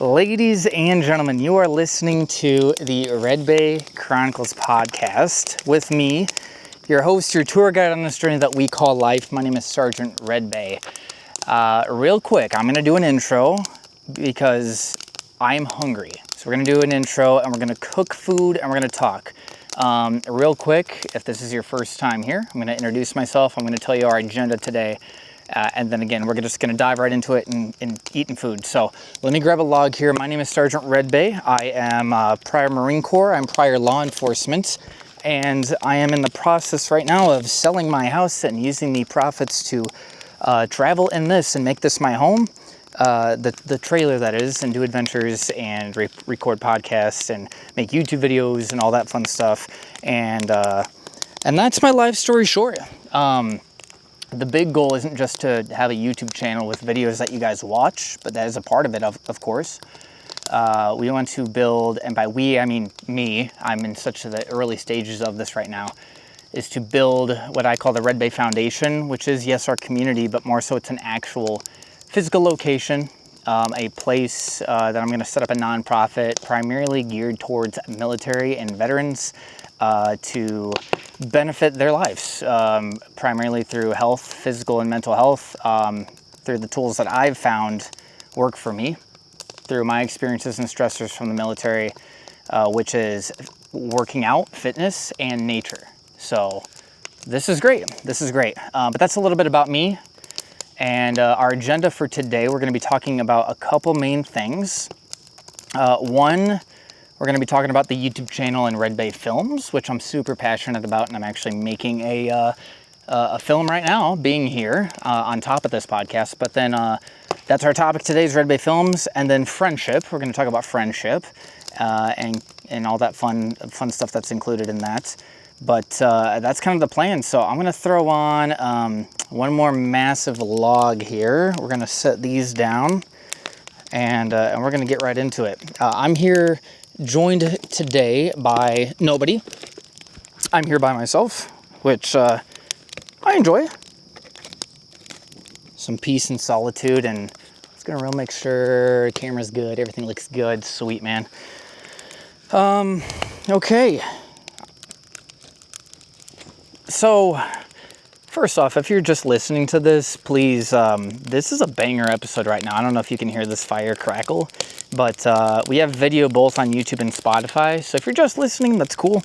Ladies and gentlemen, you are listening to the Redbay Chronicles podcast with me, your host, your tour guide on this journey that we call life. My name is Sgt Redbay. Real quick, I'm going to do an intro because I'm hungry. So we're going to do an intro and we're going to cook food and we're going to talk. Real quick, if this is your first time here, I'm going to introduce myself. I'm going to tell you our agenda today. And then again, we're just going to dive right into it and eating food. So let me grab a log here. My name is Sgt Redbay. I am prior Marine Corps. I'm prior law enforcement. And I am in the process right now of selling my house and using the profits to travel in this and make this my home. The trailer, that is, and do adventures and record podcasts and make YouTube videos and all that fun stuff. And that's my life story short. The big goal isn't just to have a YouTube channel with videos that you guys watch, but that is a part of it, of course. We want to build, and by we, I mean me, I'm in such the early stages of this right now, is to build what I call the Redbay Foundation, which is, yes, our community, but more so it's an actual physical location, a place that I'm going to set up a nonprofit primarily geared towards military and veterans to benefit their lives, primarily through health, physical and mental health, through the tools that I've found work for me, through my experiences and stressors from the military, which is working out, fitness, and nature. So this is great. This is great. But that's a little bit about me. And our agenda for today, we're going to be talking about a couple main things. One, we're going to be talking about the YouTube channel and Redbay Films, which I'm super passionate about, and I'm actually making a film right now, being here on top of this podcast. But then that's our topic today is Redbay Films, and then friendship. We're going to talk about friendship and all that fun stuff that's included in that. But that's kind of the plan. So I'm going to throw on one more massive log here. We're going to set these down, and we're going to get right into it. I'm here joined today by nobody. I'm here by myself, which I enjoy. Some peace and solitude, and it's gonna real make sure the camera's good, everything looks good. Sweet, man. Okay. So first off, if you're just listening to this, please, this is a banger episode right now. I don't know if you can hear this fire crackle, but we have video both on YouTube and Spotify. So if you're just listening, that's cool.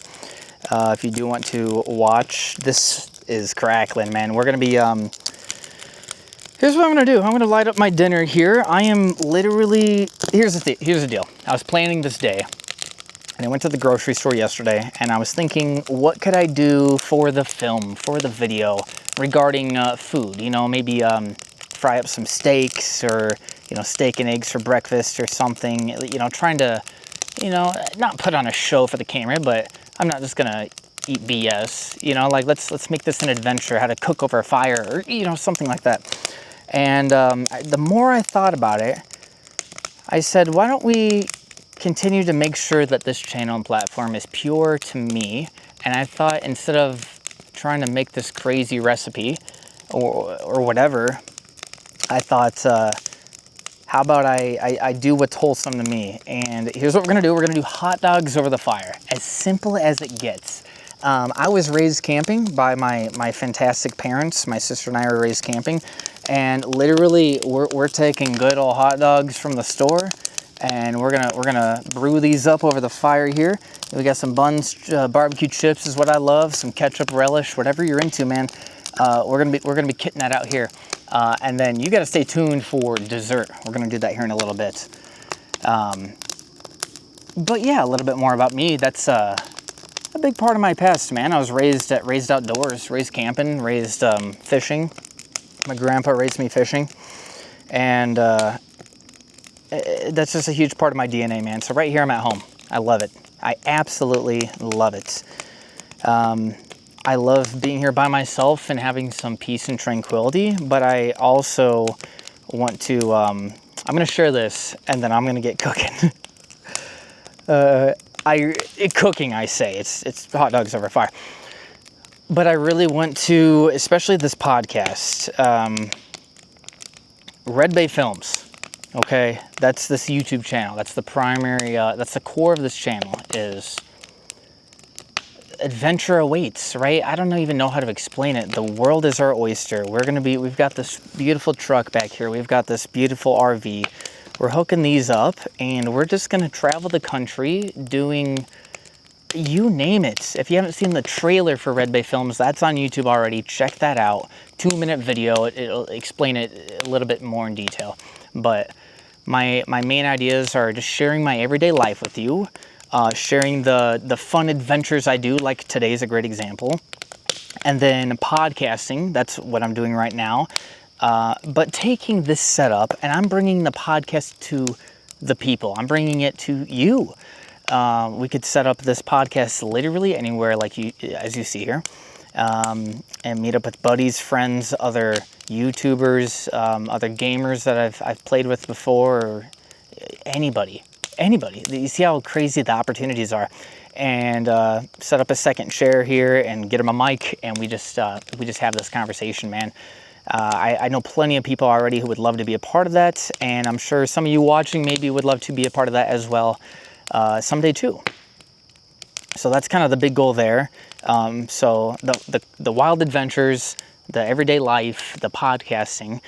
If you do want to watch, this is crackling, man. We're going to be, here's what I'm going to do. I'm going to light up my dinner here. I am literally, here's the deal. I was planning this day. And I went to the grocery store yesterday, and I was thinking, what could I do for the film, for the video, regarding food? You know, maybe fry up some steaks, or, you know, steak and eggs for breakfast or something. You know, trying to, you know, not put on a show for the camera, but I'm not just gonna eat BS. You know, like let's make this an adventure, how to cook over a fire, or, you know, something like that. And the more I thought about it, I said, why don't we continue to make sure that this channel and platform is pure to me. And I thought, instead of trying to make this crazy recipe or whatever, I thought, how about I do what's wholesome to me? And here's what we're gonna do. We're gonna do hot dogs over the fire, as simple as it gets. I was raised camping by my fantastic parents. My sister and I were raised camping, and literally we're taking good old hot dogs from the store, and we're gonna brew these up over the fire here. We got some buns, barbecue chips is what I love, some ketchup, relish, whatever you're into, man. We're gonna be kitting that out here, and then you got to stay tuned for dessert. We're gonna do that here in a little bit. But yeah, a little bit more about me. That's a big part of my past, man. I was raised outdoors, raised camping, raised fishing. My grandpa raised me fishing, and that's just a huge part of my DNA, man. So right here, I'm at home. I love it. I absolutely love it. I love being here by myself and having some peace and tranquility, but I also want to, I'm going to share this, and then I'm going to get cooking. Cooking, I say. It's hot dogs over fire. But I really want to, especially this podcast, Redbay Films. Okay, that's this YouTube channel. That's the primary, that's the core of this channel, is adventure awaits, right? I don't even know how to explain it. The world is our oyster. We've got this beautiful truck back here. We've got this beautiful RV. We're hooking these up, and we're just gonna travel the country doing, you name it. If you haven't seen the trailer for Redbay Films, that's on YouTube already. Check that out. 2-minute video. It'll explain it a little bit more in detail. But my main ideas are just sharing my everyday life with you, sharing the fun adventures I do, like today's a great example. And then podcasting, that's what I'm doing right now. But taking this setup, and I'm bringing the podcast to the people. I'm bringing it to you. We could set up this podcast literally anywhere, like as you see here, and meet up with buddies, friends, other YouTubers, other gamers that I've played with before, or anybody. You see how crazy the opportunities are, and set up a second chair here and get them a mic, and we just have this conversation, man. I know plenty of people already who would love to be a part of that, and I'm sure some of you watching maybe would love to be a part of that as well someday too. So that's kind of the big goal there. So the wild adventures, the everyday life, the podcasting.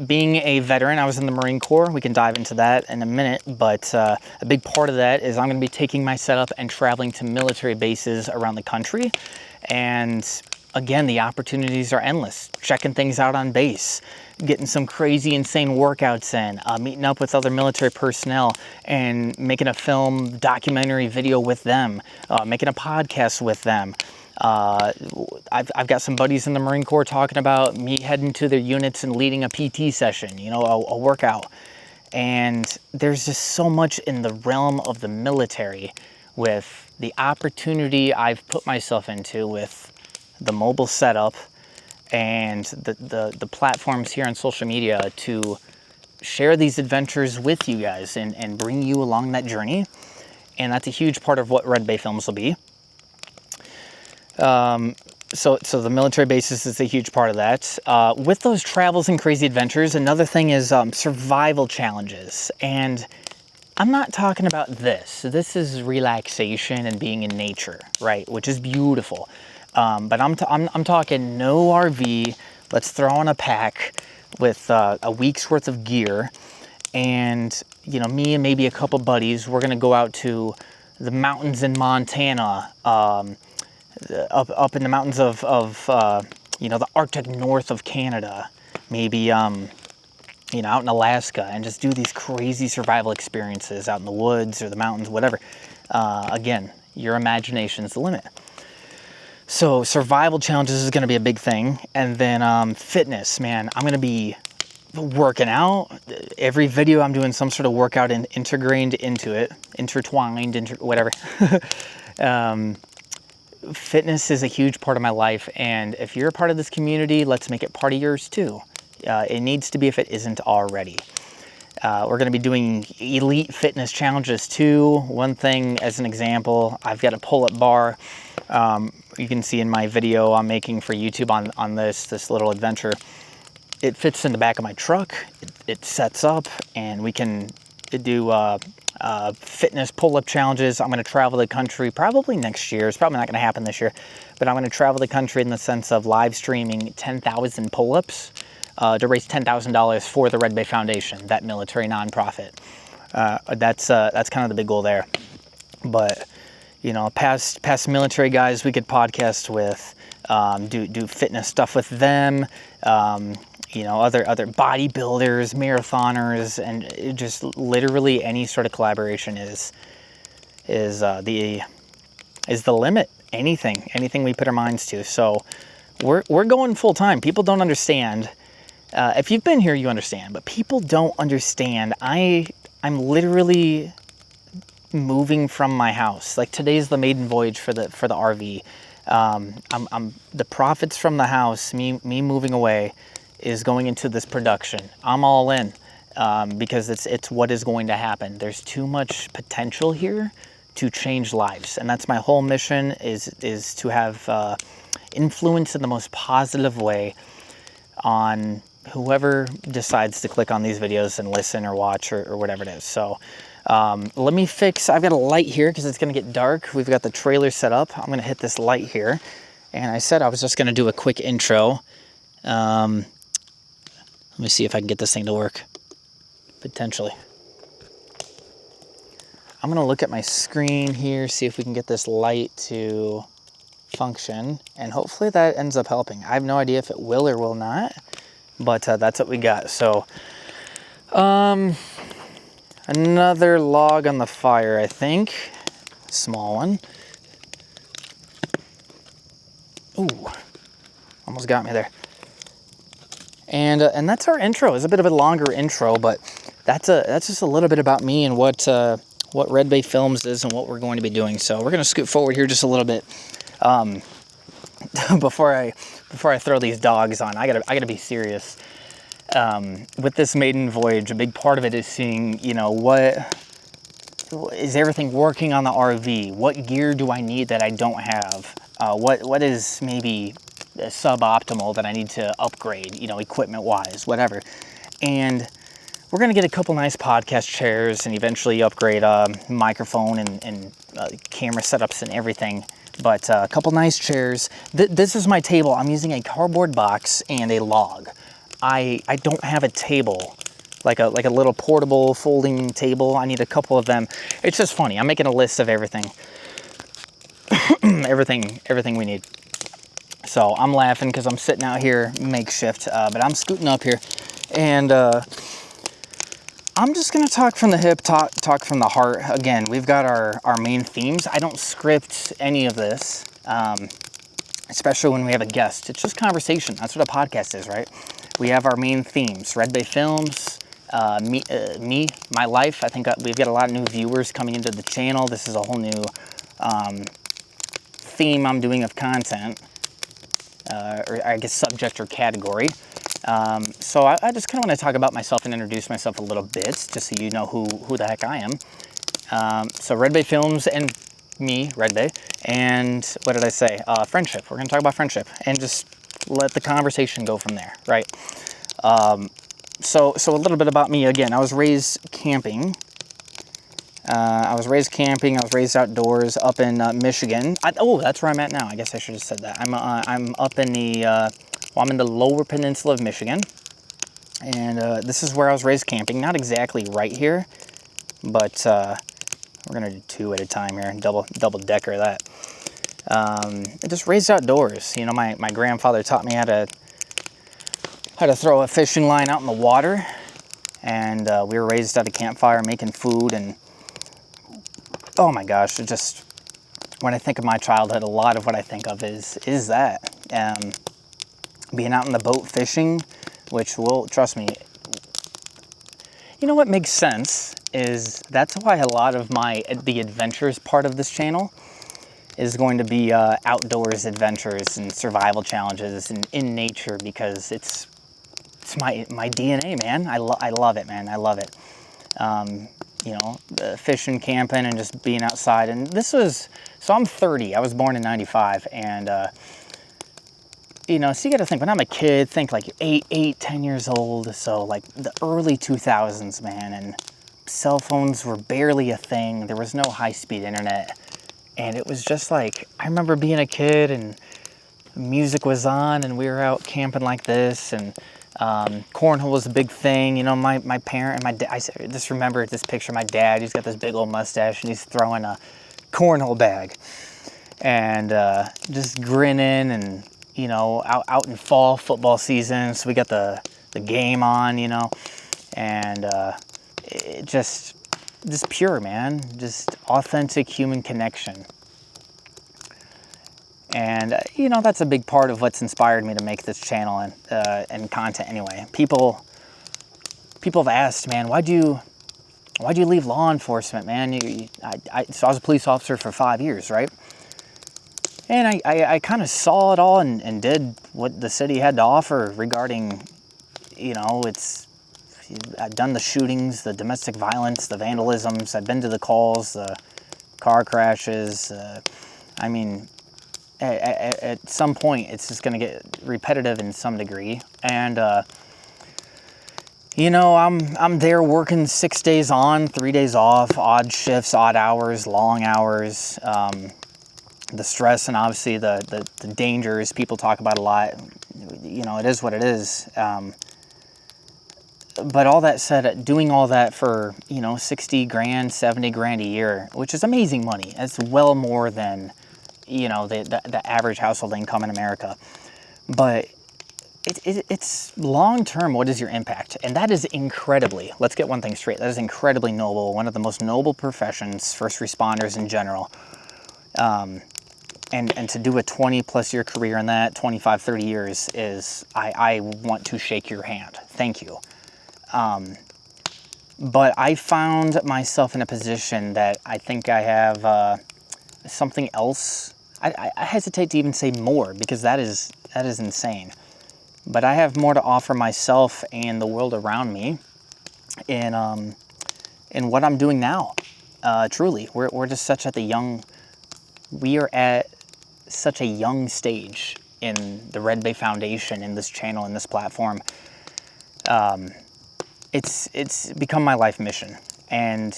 Being a veteran, I was in the Marine Corps. We can dive into that in a minute, but a big part of that is I'm going to be taking my setup and traveling to military bases around the country. And again, the opportunities are endless. Checking things out on base, getting some crazy, insane workouts in, meeting up with other military personnel and making a film documentary video with them, making a podcast with them. I've got some buddies in the Marine Corps talking about me heading to their units and leading a PT session, you know, a workout. And there's just so much in the realm of the military with the opportunity I've put myself into with the mobile setup and the platforms here on social media to share these adventures with you guys and bring you along that journey. And that's a huge part of what Redbay Films will be. So the military basis is a huge part of that. With those travels and crazy adventures, another thing is survival challenges. And I'm not talking about this. This is relaxation and being in nature, right? Which is beautiful. But I'm talking no RV. Let's throw on a pack with a week's worth of gear, and you know, me and maybe a couple buddies. We're gonna go out to the mountains in Montana, up in the mountains of you know, the Arctic north of Canada, maybe you know, out in Alaska, and just do these crazy survival experiences out in the woods or the mountains, whatever. Again, your imagination's the limit. So survival challenges is going to be a big thing. And then fitness, man, I'm going to be working out. Every video I'm doing some sort of workout and integrated into it, whatever. Fitness is a huge part of my life. And if you're a part of this community, let's make it part of yours too. It needs to be if it isn't already. We're going to be doing elite fitness challenges too. One thing as an example, I've got a pull-up bar. You can see in my video I'm making for YouTube on this little adventure. It fits in the back of my truck. It sets up, and we can do fitness pull-up challenges. I'm going to travel the country probably next year. It's probably not going to happen this year, but I'm going to travel the country in the sense of live streaming 10,000 pull-ups to raise $10,000 for the Redbay Foundation, that military nonprofit. That's kind of the big goal there. But you know, past military guys we could podcast with, do fitness stuff with them, you know, other bodybuilders, marathoners, and it just literally any sort of collaboration is the limit. Anything we put our minds to. So we're going full time. People don't understand. If you've been here, you understand, but people don't understand. I'm literally moving from my house. Like today's the Maiden Voyage for the RV. I'm the profits from the house, me moving away, is going into this production. I'm all in because it's what is going to happen. There's too much potential here to change lives, and that's my whole mission is to have influence in the most positive way on whoever decides to click on these videos and listen or watch or whatever it is. So let me fix, I've got a light here because it's going to get dark. We've got the trailer set up. I'm going to hit this light here. And I said I was just going to do a quick intro. Let me see if I can get this thing to work. Potentially. I'm going to look at my screen here, see if we can get this light to function. And hopefully that ends up helping. I have no idea if it will or will not. But that's what we got. So, another log on the fire, I think. Small one. Ooh, almost got me there. And that's our intro. It's a bit of a longer intro, but that's just a little bit about me and what Redbay Films is and what we're going to be doing. So we're going to scoot forward here just a little bit. Before I throw these dogs on, I gotta be serious. With this maiden voyage, a big part of it is seeing, you know, what is everything working on the RV? What gear do I need that I don't have? What is maybe suboptimal that I need to upgrade, you know, equipment wise, whatever. And we're gonna get a couple nice podcast chairs and eventually upgrade microphone and camera setups and everything. But a couple nice chairs. This is my table. I'm using a cardboard box and a log. I don't have a table, like a little portable folding table. I need a couple of them. It's just funny. I'm making a list of everything, everything we need. So I'm laughing because I'm sitting out here makeshift, but I'm scooting up here, and I'm just gonna talk from the hip, talk from the heart. Again, we've got our main themes. I don't script any of this, especially when we have a guest. It's just conversation. That's what a podcast is, right? We have our main themes: Redbay Films, me, my life. I think we've got a lot of new viewers coming into the channel. This is a whole new theme I'm doing of content, or I guess subject or category. So I just kind of want to talk about myself and introduce myself a little bit, just so you know who the heck I am. So Redbay Films and me, Redbay, and what did I say? Friendship. We're going to talk about friendship and just let the conversation go from there, right? So a little bit about me again. I was raised camping. I was raised outdoors up in Michigan. Oh, that's where I'm at now. I guess I should have said that. I'm up in the I'm in the lower peninsula of Michigan, and this is where I was raised camping. Not exactly right here, but we're gonna do two at a time here, double decker that. Just raised outdoors. You know, my grandfather taught me how to throw a fishing line out in the water, and we were raised at a campfire making food. And oh my gosh, it just, when I think of my childhood, a lot of what I think of is that. Being out in the boat fishing, which will, trust me, you know what makes sense is that's why a lot of the adventures part of this channel is going to be outdoors adventures and survival challenges and in nature, because it's my DNA, man. I love it, man. I love it. You know, fishing, camping, and just being outside. And this was, so I'm 30. I was born in 95, and you know, so you got to think, when I'm a kid, think like 10 years old, so like the early 2000s, man, and cell phones were barely a thing. There was no high-speed internet, and it was just like, I remember being a kid, and music was on, and we were out camping like this, and cornhole was a big thing. You know, my parent and my dad, I just remember this picture of my dad. He's got this big old mustache, and he's throwing a cornhole bag, and just grinning, and you know, out in fall football season, so we got the game on, you know, and it just pure, man, just authentic human connection. And you know, that's a big part of what's inspired me to make this channel and content anyway. People have asked, man, why'd you leave law enforcement, man? So I was a police officer for 5 years, right? And I kind of saw it all and did what the city had to offer regarding, you know, I've done the shootings, the domestic violence, the vandalisms. I've been to the calls, the car crashes. I mean, at some point, it's just going to get repetitive in some degree. And You know, I'm there working 6 days on, 3 days off, odd shifts, odd hours, long hours. The stress and obviously the dangers people talk about a lot. You know, it is what it is. But all that said, doing all that for, you know, 60 grand, 70 grand a year, which is amazing money. That's well more than, you know, the average household income in America. But it's long-term, what is your impact? And that is incredibly, let's get one thing straight, that is incredibly noble, one of the most noble professions, first responders in general. And to do a 20 plus year career in that, 25, 30 years is, I want to shake your hand. Thank you. But I found myself in a position that I think I have something else. I hesitate to even say more because that is insane. But I have more to offer myself and the world around me in what I'm doing now. Truly, we're just such we are at such a young stage in the Redbay Foundation, in this channel, in this platform. It's become my life mission. And,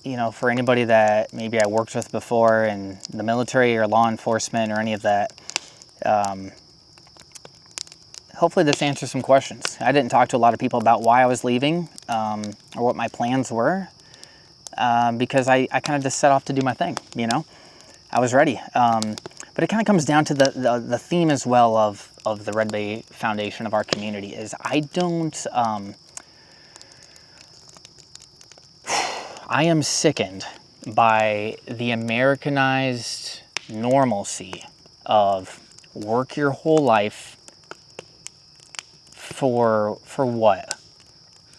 you know, for anybody that maybe I worked with before in the military or law enforcement or any of that, hopefully this answers some questions. I didn't talk to a lot of people about why I was leaving or what my plans were because I kind of just set off to do my thing, you know. I was ready. But it kind of comes down to the theme as well of the Redbay Foundation, of our community, is I am sickened by the Americanized normalcy of work your whole life for what?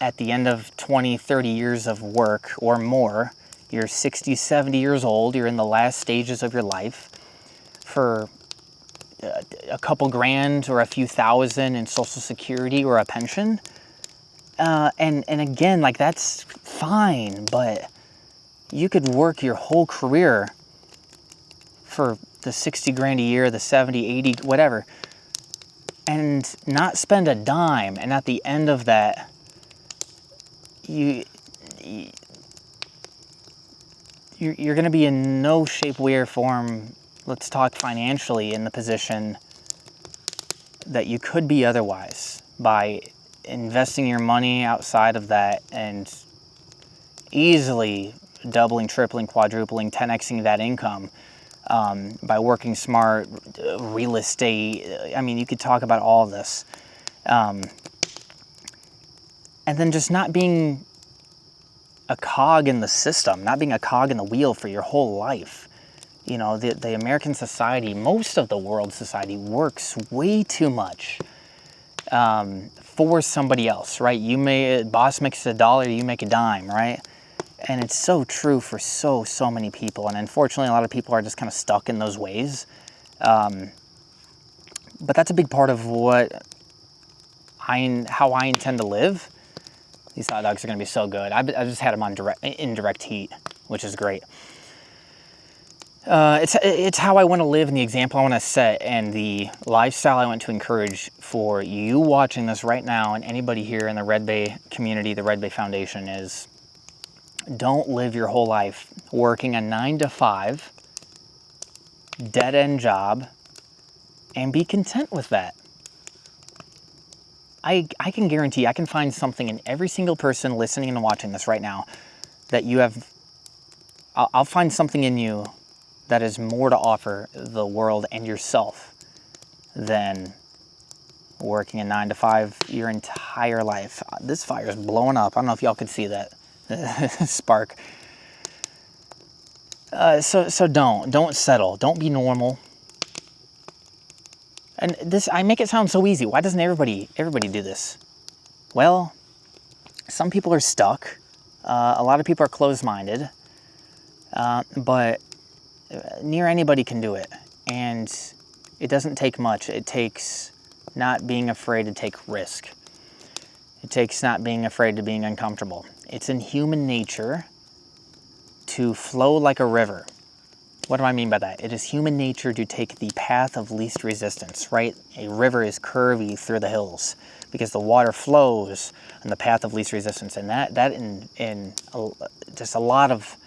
At the end of 20, 30 years of work or more, you're 60, 70 years old, you're in the last stages of your life, for a couple grand or a few thousand in Social Security or a pension. And again, like, that's fine, but you could work your whole career for the 60 grand a year, the 70, 80, whatever, and not spend a dime. And at the end of that, you're going to be in no shape, way, or form, let's talk financially, in the position that you could be otherwise by investing your money outside of that and easily doubling, tripling, quadrupling, 10xing that income by working smart, real estate. I mean, you could talk about all of this. And then just not being a cog in the system, not being a cog in the wheel for your whole life. You know, the American society, most of the world society, works way too much for somebody else, right? Boss makes $1, you make a dime, right? And it's so true for so many people. And unfortunately, a lot of people are just kind of stuck in those ways. But that's a big part of how I intend to live. These hot dogs are going to be so good. I just had them on indirect heat, which is great. It's how I want to live and the example I want to set and the lifestyle I want to encourage for you watching this right now and anybody here in the Redbay community, the Redbay Foundation, is don't live your whole life working a 9-to-5 dead-end job and be content with that. I can guarantee I can find something in every single person listening and watching this right now that you have. I'll find something in you that is more to offer the world and yourself than working a 9-to-5 your entire life. This fire is blowing up. I don't know if y'all could see that spark. So don't settle. Don't be normal. And this, I make it sound so easy. Why doesn't everybody do this? Well, some people are stuck. A lot of people are closed-minded. But near anybody can do it. And it doesn't take much. It takes not being afraid to take risk. It takes not being afraid to being uncomfortable. It's in human nature to flow like a river. What do I mean by that? It is human nature to take the path of least resistance, right? A river is curvy through the hills because the water flows on the path of least resistance, and that in just a lot of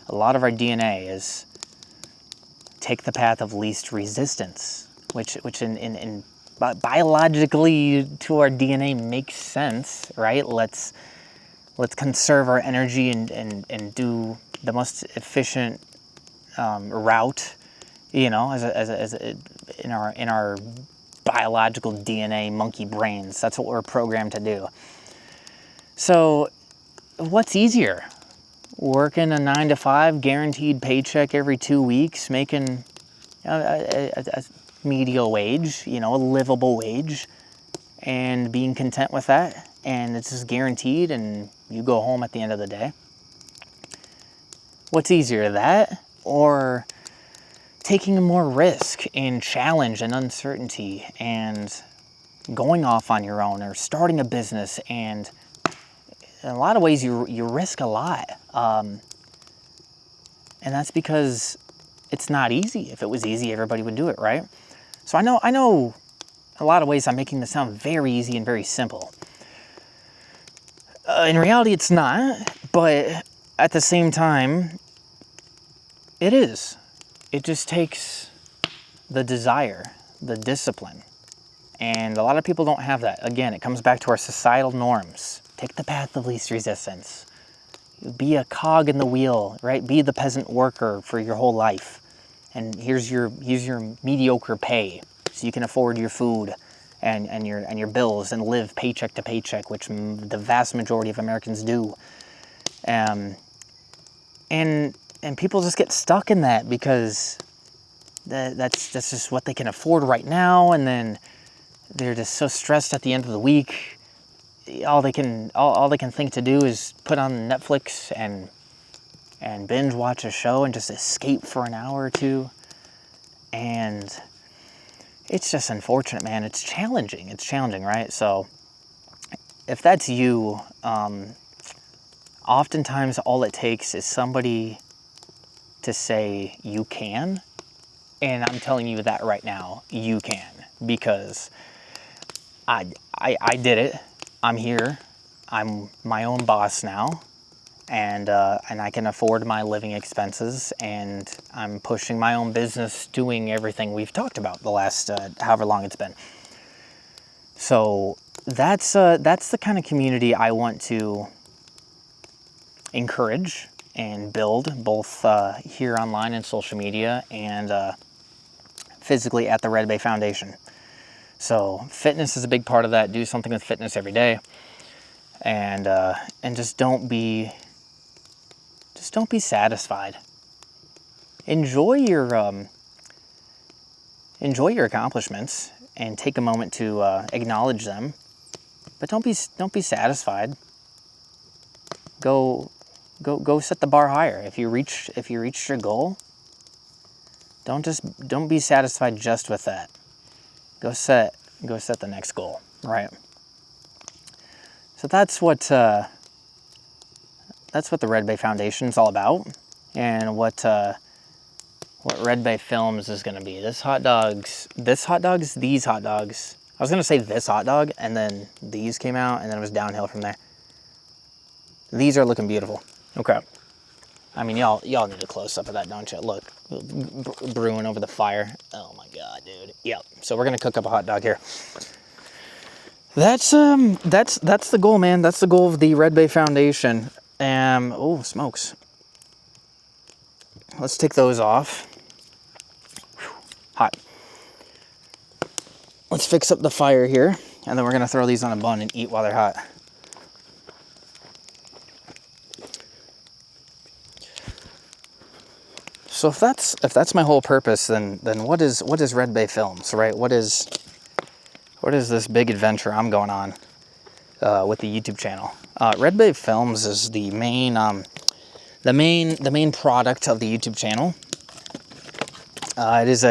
our DNA is take the path of least resistance, which in biologically to our DNA makes sense, right? Let's conserve our energy and do the most efficient route, you know, in our biological DNA monkey brains. That's what we're programmed to do. So what's easier? Working a 9-to-5 guaranteed paycheck every 2 weeks, making a medial wage, you know, a livable wage, and being content with that, and it's just guaranteed, and you go home at the end of the day. What's easier, that or taking more risk and challenge and uncertainty and going off on your own or starting a business? And in a lot of ways you risk a lot, and that's because it's not easy. If it was easy, everybody would do it, right? So I know a lot of ways I'm making this sound very easy and very simple. In reality, it's not, but at the same time, it is. It just takes the desire, the discipline. And a lot of people don't have that. Again, it comes back to our societal norms. Take the path of least resistance. Be a cog in the wheel, right? Be the peasant worker for your whole life. And here's your mediocre pay, so you can afford your food and your bills and live paycheck to paycheck, which the vast majority of Americans do. And people just get stuck in that because that's just what they can afford right now, and then they're just so stressed at the end of the week. All they can think to do is put on Netflix and binge watch a show and just escape for an hour or two. And it's just unfortunate, man. It's challenging, right? So if that's you, oftentimes all it takes is somebody to say you can. And I'm telling you that right now, you can, because I did it. I'm here. I'm my own boss now, and I can afford my living expenses, and I'm pushing my own business, doing everything we've talked about the last however long it's been. So that's the kind of community I want to encourage and build, both here online and social media, and physically at the Redbay Foundation. So fitness is a big part of that. Do something with fitness every day, and just don't be satisfied. Enjoy your accomplishments and take a moment to acknowledge them, but don't be satisfied. Go set the bar higher. If you reached your goal, don't be satisfied just with that. Go set the next goal, right? So that's what the Redbay Foundation is all about, and what Redbay Films is going to be. These hot dogs. I was going to say this hot dog, and then these came out, and then it was downhill from there. These are looking beautiful. Okay. I mean, y'all need a close-up of that, don't you? Look, brewing over the fire. Oh my God, dude. Yep. So we're gonna cook up a hot dog here. That's the goal, man. That's the goal of the Redbay Foundation. Oh, smokes. Let's take those off. Whew, hot. Let's fix up the fire here, and then we're gonna throw these on a bun and eat while they're hot. So if that's my whole purpose, then what is Redbay Films, right? What is this big adventure I'm going on with the YouTube channel? Redbay Films is the main product of the YouTube channel. It is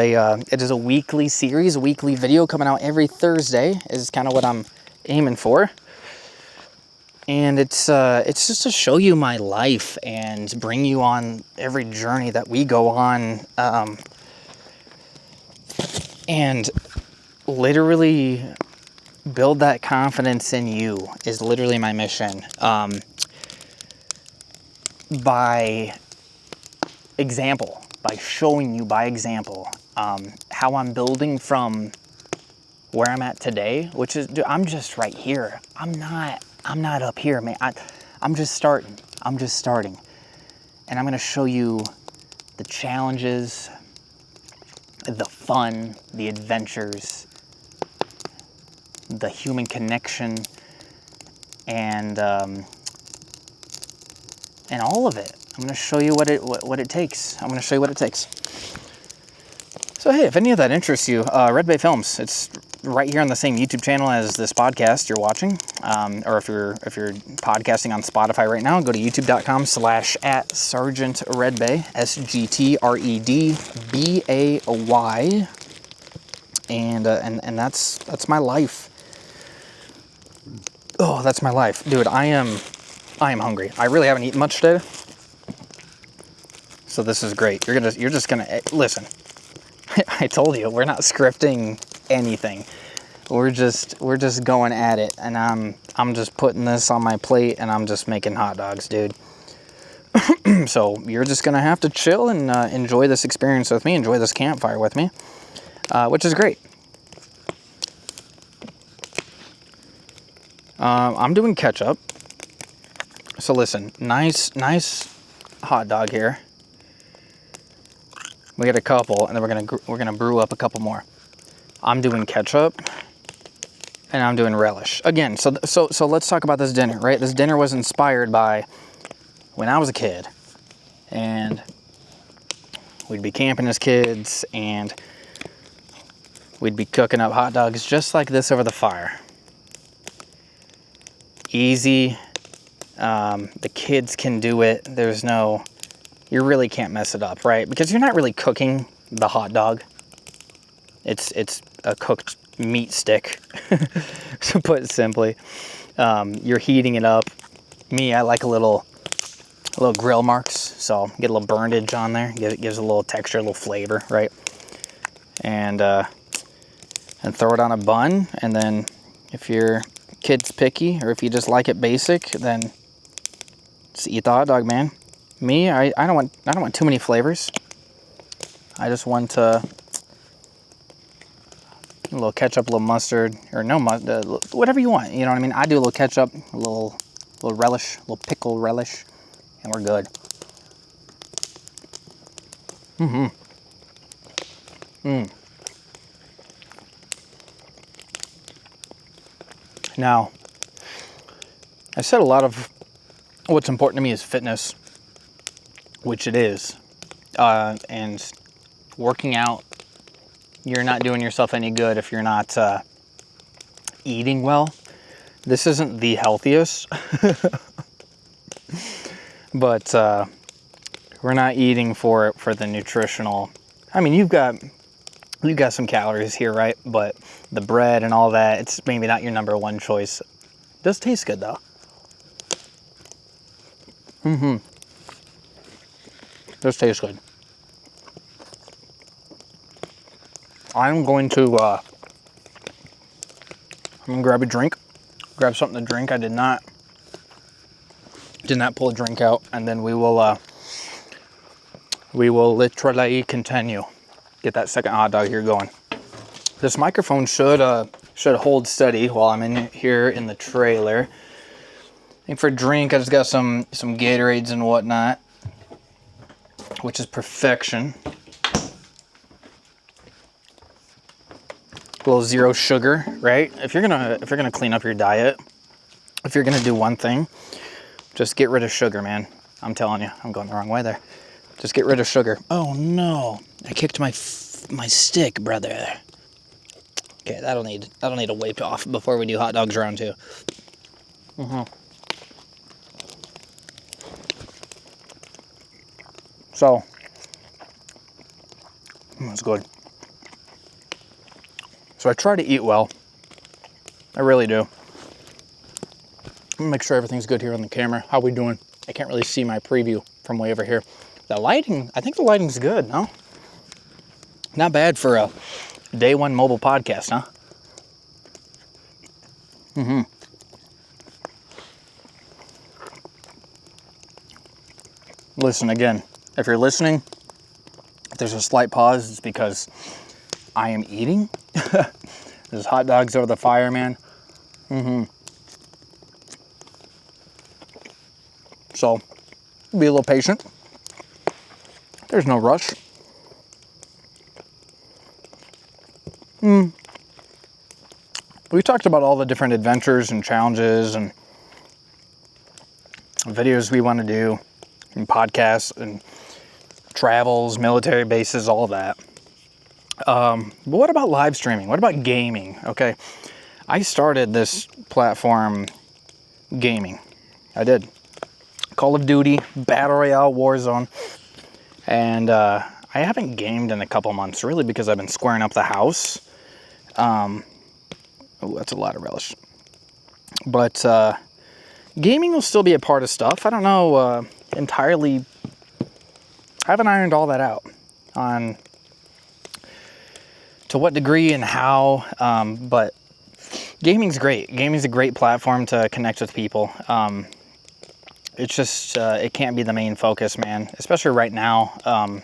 a weekly series, a weekly video coming out every Thursday is kind of what I'm aiming for. And it's just to show you my life and bring you on every journey that we go on, and literally build that confidence in you is literally my mission. By example, by showing you by example how I'm building from where I'm at today, which is, dude, I'm just right here. I'm not up here, man. I'm just starting. And I'm gonna show you the challenges, the fun, the adventures, the human connection, and all of it. I'm gonna show you what it takes. I'm gonna show you what it takes. So hey, if any of that interests you, Redbay Films, it's right here on the same YouTube channel as this podcast you're watching. Or if you're podcasting on Spotify right now, go to youtube.com/@Sgt Redbay, SGT REDBAY, and that's my life. Oh, that's my life, dude. I am hungry. I really haven't eaten much today, so this is great. You're just gonna listen. I told you, we're not scripting anything. We're just going at it, and I'm just putting this on my plate, and I'm just making hot dogs, dude. So you're just gonna have to chill and enjoy this experience with me, enjoy this campfire with me, which is great. I'm doing ketchup. So listen, nice hot dog here. We got a couple, and then we're gonna brew up a couple more. I'm doing ketchup, and I'm doing relish. Again, so let's talk about this dinner, right? This dinner was inspired by when I was a kid, and we'd be camping as kids, and we'd be cooking up hot dogs just like this over the fire. Easy. The kids can do it. You really can't mess it up, right? Because you're not really cooking the hot dog. It's a cooked meat stick, to put it simply. You're heating it up. Me, I like a little grill marks, so get a little burnage on there. It gives a little texture, a little flavor, right? And throw it on a bun. And then if your kid's picky, or if you just like it basic, then just eat the hot dog, man. Me, I don't want too many flavors. I just want a little ketchup, a little mustard, or no mustard, whatever you want. You know what I mean? I do a little ketchup, a little relish, a little pickle relish, and we're good. Now, I said a lot of what's important to me is fitness, which it is, and working out. You're not doing yourself any good if you're not eating well. This isn't the healthiest, but we're not eating for the nutritional. I mean, you've got some calories here, right? But the bread and all that, it's maybe not your number one choice. It does taste good though. Does taste good. I'm going to grab a drink, grab something to drink. I did not pull a drink out, and then we will literally continue. Get that second hot dog here going. This microphone should hold steady while I'm in here in the trailer. And for a drink, I just got some Gatorades and whatnot, which is perfection. A little zero sugar, right? If you're gonna clean up your diet, if you're gonna do one thing, just get rid of sugar, man. I'm telling you, I'm going the wrong way there. Just get rid of sugar. Oh no, I kicked my stick, brother. Okay, that'll need a wipe off before we do hot dogs round 2. So, that's good. So I try to eat well. I really do. Make sure everything's good here on the camera. How we doing? I can't really see my preview from way over here. The lighting, I think the lighting's good, no? Not bad for a day one mobile podcast, huh? Listen, again, if you're listening, if there's a slight pause, it's because I am eating. There's hot dogs over the fire, man. So, be a little patient. There's no rush. We talked about all the different adventures and challenges and videos we want to do, and podcasts and travels, military bases, all of that. But what about live streaming? What about gaming? Okay, I started this platform gaming. I did. Call of Duty, Battle Royale, Warzone. And I haven't gamed in a couple months, really, because I've been squaring up the house. Oh, that's a lot of relish. But gaming will still be a part of stuff. I don't know entirely. I haven't ironed all that out on to what degree and how. But gaming's great. Gaming's a great platform to connect with people. It's just, it can't be the main focus, man. Especially right now.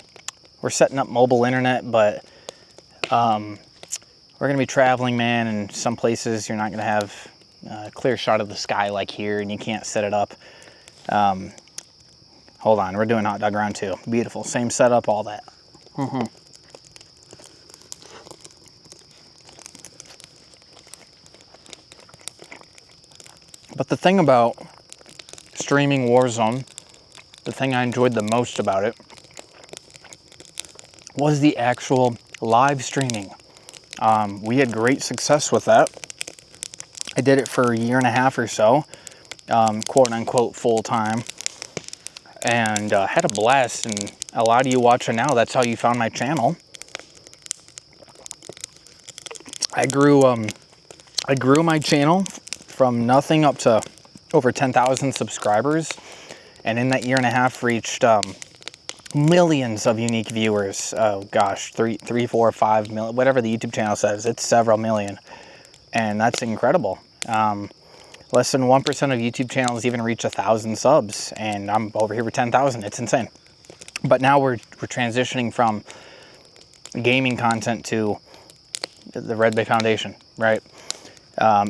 We're setting up mobile internet, but we're going to be traveling, man, and some places you're not going to have a clear shot of the sky like here, and you can't set it up. Hold on, we're doing hot dog round 2. Beautiful, same setup, all that. But the thing about streaming Warzone, the thing I enjoyed the most about it was the actual live streaming. We had great success with that. I did it for a year and a half or so, quote unquote full time, and had a blast. And a lot of you watching now, that's how you found my channel. I grew my channel from nothing up to over 10,000 subscribers, and in that year and a half reached millions of unique viewers. Oh gosh, 3, 4, 5 million, whatever the YouTube channel says, it's several million, and that's incredible. Less than 1% of YouTube channels even reach 1,000 subs, and I'm over here with 10,000. It's insane. But now we're transitioning from gaming content to the Redbay Foundation, right?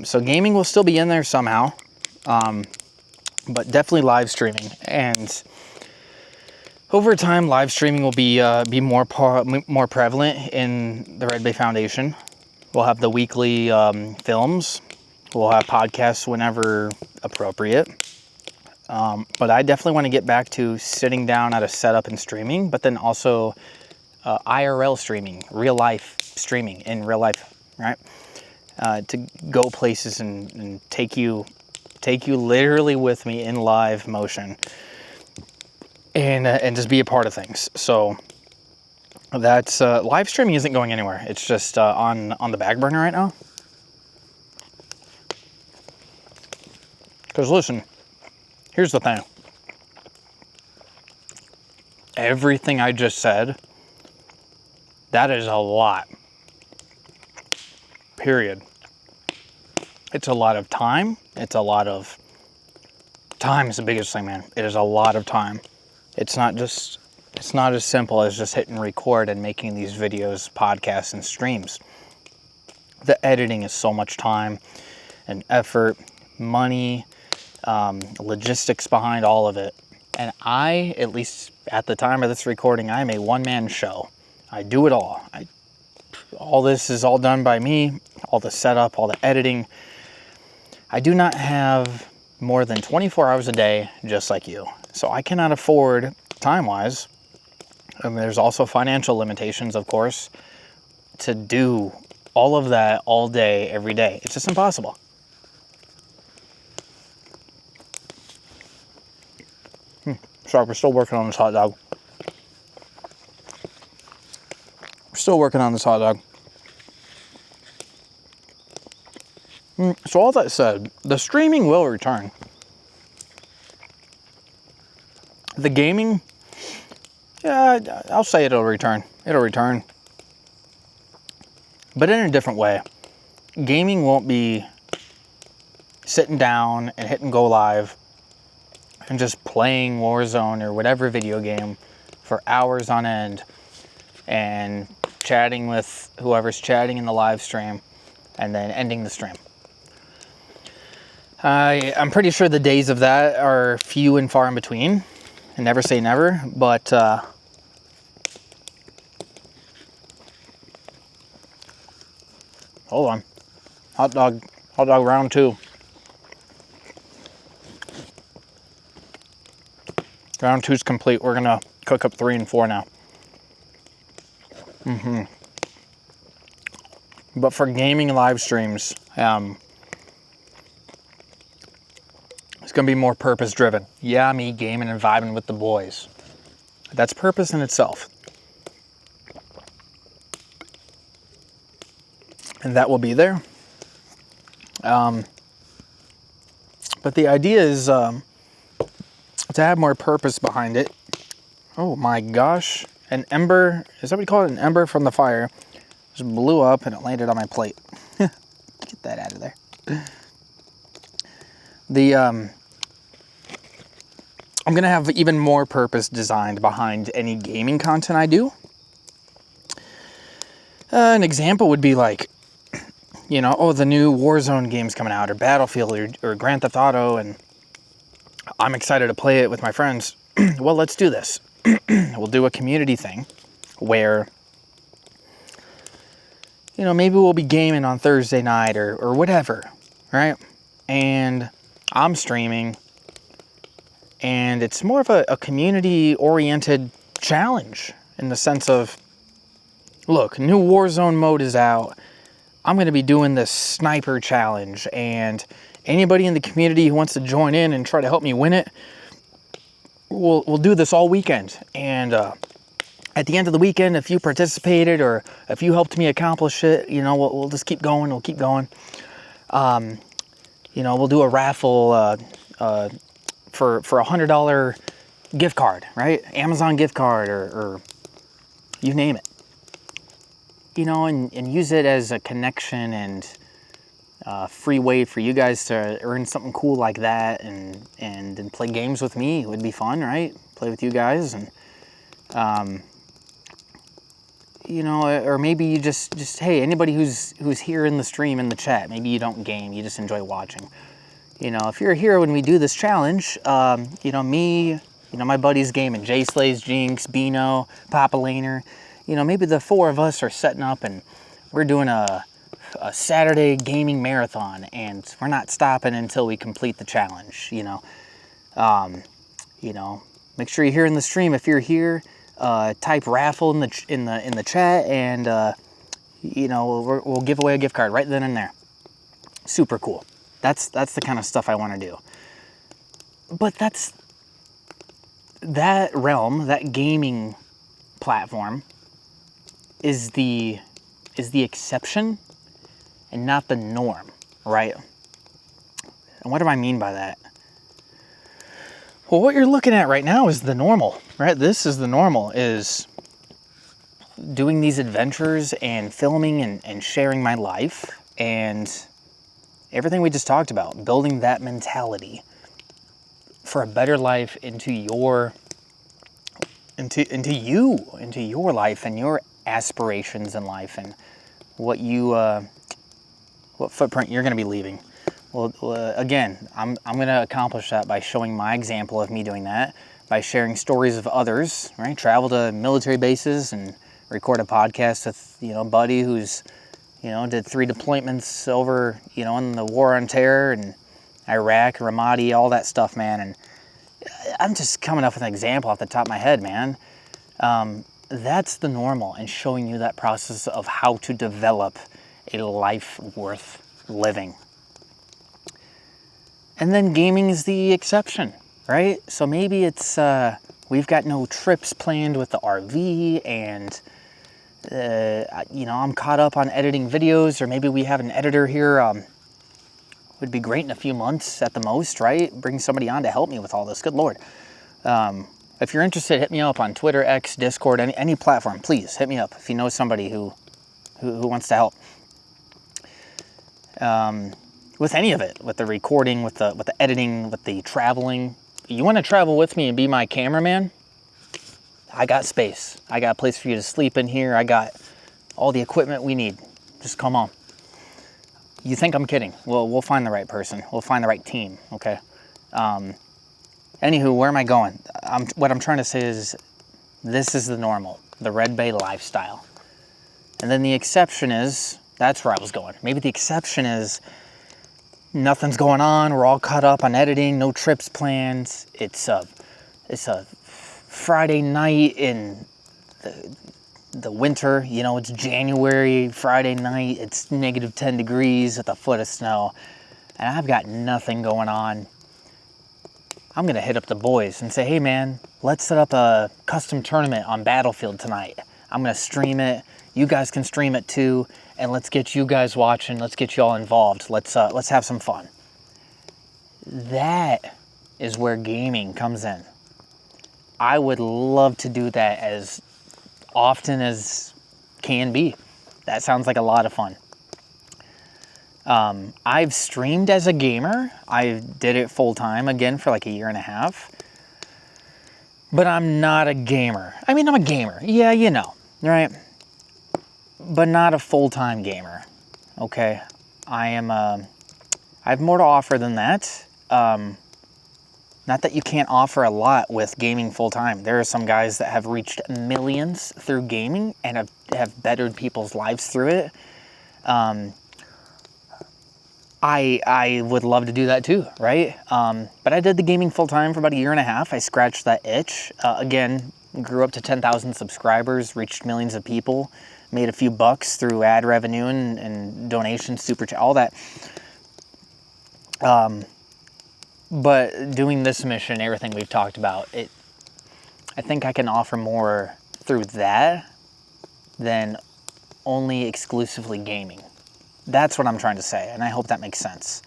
So gaming will still be in there somehow, but definitely live streaming. And over time, live streaming will be more prevalent in the Redbay Foundation. We'll have the weekly films. We'll have podcasts whenever appropriate. But I definitely want to get back to sitting down at a setup and streaming, but then also IRL streaming, real life streaming in real life, right? To go places and take you literally with me in live motion, and just be a part of things. So that's live streaming isn't going anywhere. It's just on the back burner right now. Because listen, here's the thing. Everything I just said, that is a lot. Period. It's a lot of time. It's a lot of time is the biggest thing, man. It is a lot of time. It's not as simple as just hitting record and making these videos, podcasts, and streams. The editing is so much time and effort, money, logistics behind all of it. And I, at least at the time of this recording, I'm a one-man show. I do it all. All this is all done by me, all the setup, all the editing. I do not have more than 24 hours a day, just like you. So I cannot afford, time-wise, and there's also financial limitations, of course, to do all of that all day, every day. It's just impossible. Sorry, we're still working on this hot dog. We're still working on this hot dog. So all that said, the streaming will return. The gaming, yeah, I'll say it'll return. It'll return. But in a different way. Gaming won't be sitting down and hitting go live and just playing Warzone or whatever video game for hours on end and chatting with whoever's chatting in the live stream and then ending the stream. I'm pretty sure the days of that are few and far in between. And never say never, but hold on. Hot dog round 2. Round 2's complete. We're gonna cook up 3 and 4 now. But for gaming live streams, it's gonna be more purpose driven. Yeah, me gaming and vibing with the boys. That's purpose in itself. And that will be there. But the idea is to have more purpose behind it. Oh my gosh. An ember, is that what you call it? An ember from the fire just blew up and it landed on my plate. Get that out of there. I'm gonna have even more purpose designed behind any gaming content I do. An example would be like, you know, oh, the new Warzone game's coming out, or Battlefield, or Grand Theft Auto, and I'm excited to play it with my friends. Well, let's do this. We'll do a community thing where, you know, maybe we'll be gaming on Thursday night or whatever, right? And I'm streaming, and it's more of a community-oriented challenge in the sense of, look, new Warzone mode is out. I'm going to be doing this sniper challenge, and anybody in the community who wants to join in and try to help me win it, we'll do this all weekend. And at the end of the weekend, if you participated or if you helped me accomplish it, you know, we'll just keep going. We'll keep going. You know, we'll do a raffle for a $100 gift card, right? Amazon gift card or you name it. You know, and use it as a connection and free way for you guys to earn something cool like that and play games with me. It would be fun, right? Play with you guys and, you know, or maybe you just hey, anybody who's here in the stream, in the chat, maybe you don't game, you just enjoy watching. You know, if you're here when we do this challenge, you know, me, you know, my buddies gaming, Jay Slays, Jinx, Bino, Papa Laner, you know, maybe the 4 of us are setting up and we're doing a Saturday gaming marathon and we're not stopping until we complete the challenge, you know. You know, make sure you're here in the stream. If you're here, type raffle in the chat and, you know, we'll give away a gift card right then and there. Super cool. That's the kind of stuff I want to do. But that realm, that gaming platform is the exception and not the norm, right? And what do I mean by that? Well, what you're looking at right now is the normal, right? This is the normal, is doing these adventures and filming and sharing my life and everything we just talked about, building that mentality for a better life into your life and your aspirations in life and what footprint you're going to be leaving. Well, again, I'm going to accomplish that by showing my example of me doing that, by sharing stories of others, right? Travel to military bases and record a podcast with, you know, a buddy who's, you know, did 3 deployments over, you know, in the war on terror and Iraq, Ramadi, all that stuff, man. And I'm just coming up with an example off the top of my head, man. That's the normal, and showing you that process of how to develop a life worth living. And then gaming is the exception, right? So maybe it's, we've got no trips planned with the RV and, you know, I'm caught up on editing videos, or maybe we have an editor here. Would be great in a few months at the most, right? Bring somebody on to help me with all this. Good Lord. if you're interested, hit me up on Twitter, X, Discord, any platform. Please hit me up if you know somebody who wants to help. With any of it, with the recording, with the editing, with the traveling. You want to travel with me and be my cameraman? I got space. I got a place for you to sleep in here. I got all the equipment we need. Just come on. You think I'm kidding? Well, we'll find the right person. We'll find the right team, okay? Anywho, where am I going? What I'm trying to say is this is the normal, the Redbay lifestyle. And then the exception is, that's where I was going. Maybe the exception is nothing's going on. We're all caught up on editing, no trips planned. It's a Friday night in the winter, you know, it's January, Friday night, it's negative 10 degrees at the foot of snow, and I've got nothing going on. I'm gonna hit up the boys and say, hey man, let's set up a custom tournament on Battlefield tonight. I'm gonna stream it, you guys can stream it too, and let's get you guys watching, let's get you all involved, let's have some fun. That is where gaming comes in. I would love to do that as often as can be. That sounds like a lot of fun. I've streamed as a gamer. I did it full time again for like a year and a half. But I'm not a gamer. I mean, I'm a gamer. Yeah, you know, right? But not a full-time gamer. Okay? I have more to offer than that. Not that you can't offer a lot with gaming full-time. There are some guys that have reached millions through gaming and have bettered people's lives through it. I would love to do that too, right? But I did the gaming full-time for about a year and a half. I scratched that itch. Again, grew up to 10,000 subscribers, reached millions of people, made a few bucks through ad revenue and donations, super chat, all that. But doing this mission, everything we've talked about, I think I can offer more through that than only exclusively gaming. That's what I'm trying to say, and I hope that makes sense.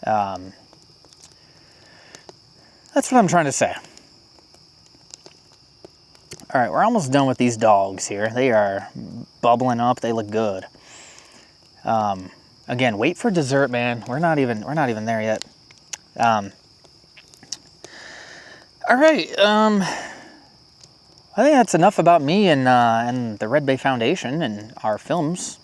That's what I'm trying to say. All right, we're almost done with these dogs here. They are bubbling up. They look good. Again, wait for dessert, man. We're not even there yet. All right. I think that's enough about me and the Redbay Foundation and our films.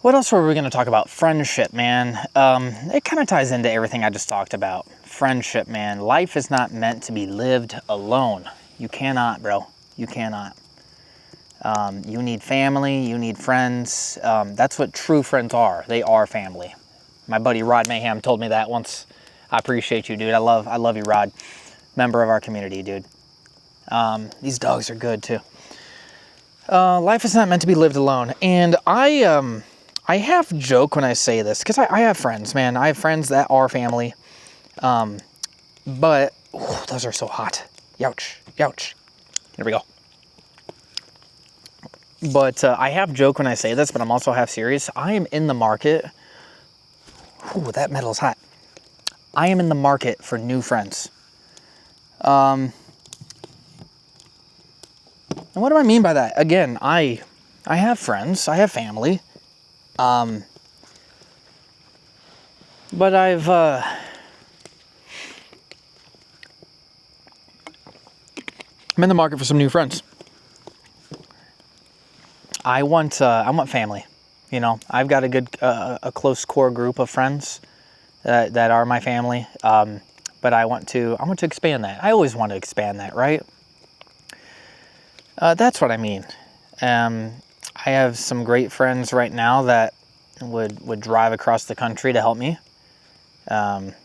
What else were we going to talk about? Friendship, man. It kind of ties into everything I just talked about. Friendship, man. Life is not meant to be lived alone. You cannot, bro. You cannot. You need family. You need friends. That's what true friends are. They are family. My buddy Rod Mayhem told me that once. I appreciate you, dude. I love you, Rod. Member of our community, dude. These dogs are good too. Life is not meant to be lived alone. And I half joke when I say this, because I have friends, man. I have friends that are family. But, oh, those are so hot. Youch, youch. Here we go. But I half joke when I say this, but I'm also half serious. I am in the market. Ooh, that metal's hot. I am in the market for new friends. And what do I mean by that? Again, I have friends. I have family. But I'm in the market for some new friends. I want family. You know, I've got a close core group of friends that are my family. But I want to expand that. I always want to expand that, right? That's what I mean. I have some great friends right now that would drive across the country to help me. And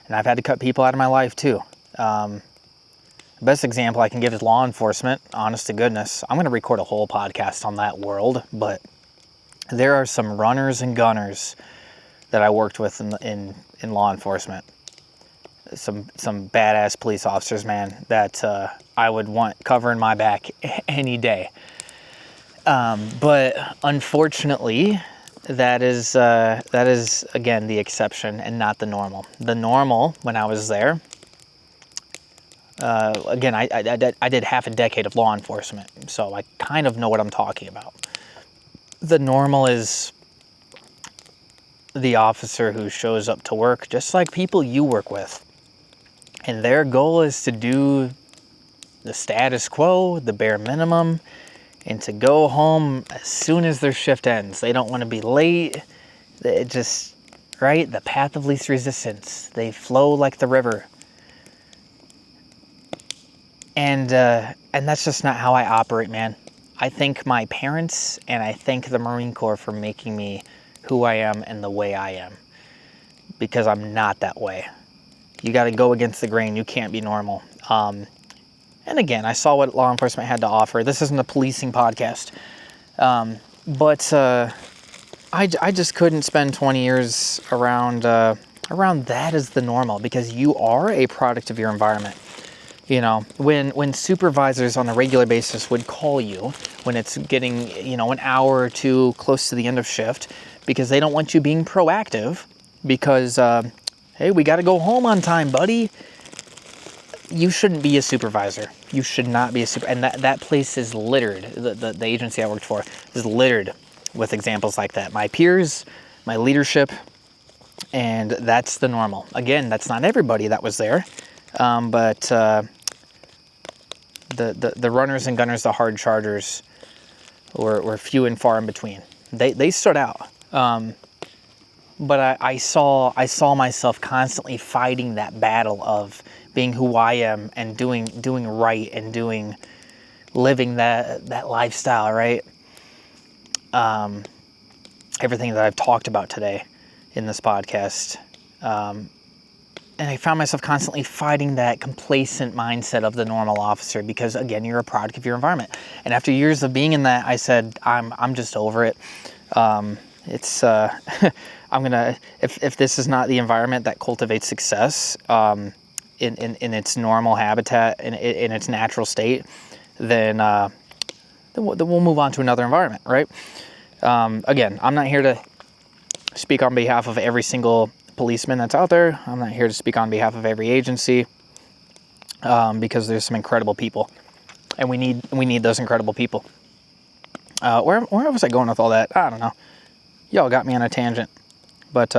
I've had to cut people out of my life too. Best example I can give is law enforcement, honest to goodness. I'm going to record a whole podcast on that world, but there are some runners and gunners that I worked with in law enforcement. Some badass police officers, man, that I would want covering my back any day. But unfortunately, that is again the exception and not the normal. The normal, when I was there, again, I did half a decade of law enforcement, so I kind of know what I'm talking about. The normal is the officer who shows up to work just like people you work with, and their goal is to do the status quo, the bare minimum, and to go home as soon as their shift ends. They don't want to be late. It just, right? The path of least resistance. They flow like the river. And that's just not how I operate, man. I thank my parents and I thank the Marine Corps for making me who I am and the way I am. Because I'm not that way. You got to go against the grain. You can't be normal. And again, I saw what law enforcement had to offer. This isn't a policing podcast. But I just couldn't spend 20 years around that as the normal, because you are a product of your environment. You know, when supervisors on a regular basis would call you when it's getting, an hour or two close to the end of shift, because they don't want you being proactive, because, hey, we got to go home on time, buddy. You shouldn't be a supervisor. You should not be a and that place is littered. The agency I worked for is littered with examples like that. My peers, my leadership, and that's the normal. Again, that's not everybody that was there, but the runners and gunners, the hard chargers, were few and far in between. They stood out. But I saw myself constantly fighting that battle of being who I am and doing right and living that lifestyle, right? Everything that I've talked about today in this podcast. And I found myself constantly fighting that complacent mindset of the normal officer, because again, you're a product of your environment. And after years of being in that, I said, I'm just over it. It's I'm gonna, if this is not the environment that cultivates success in its normal habitat, in its natural state, then we'll move on to another environment, right? Again, I'm not here to speak on behalf of every single policeman that's out there. I'm not here to speak on behalf of every agency, because there's some incredible people, and we need those incredible people. Where was I going with all that? I don't know. Y'all got me on a tangent. But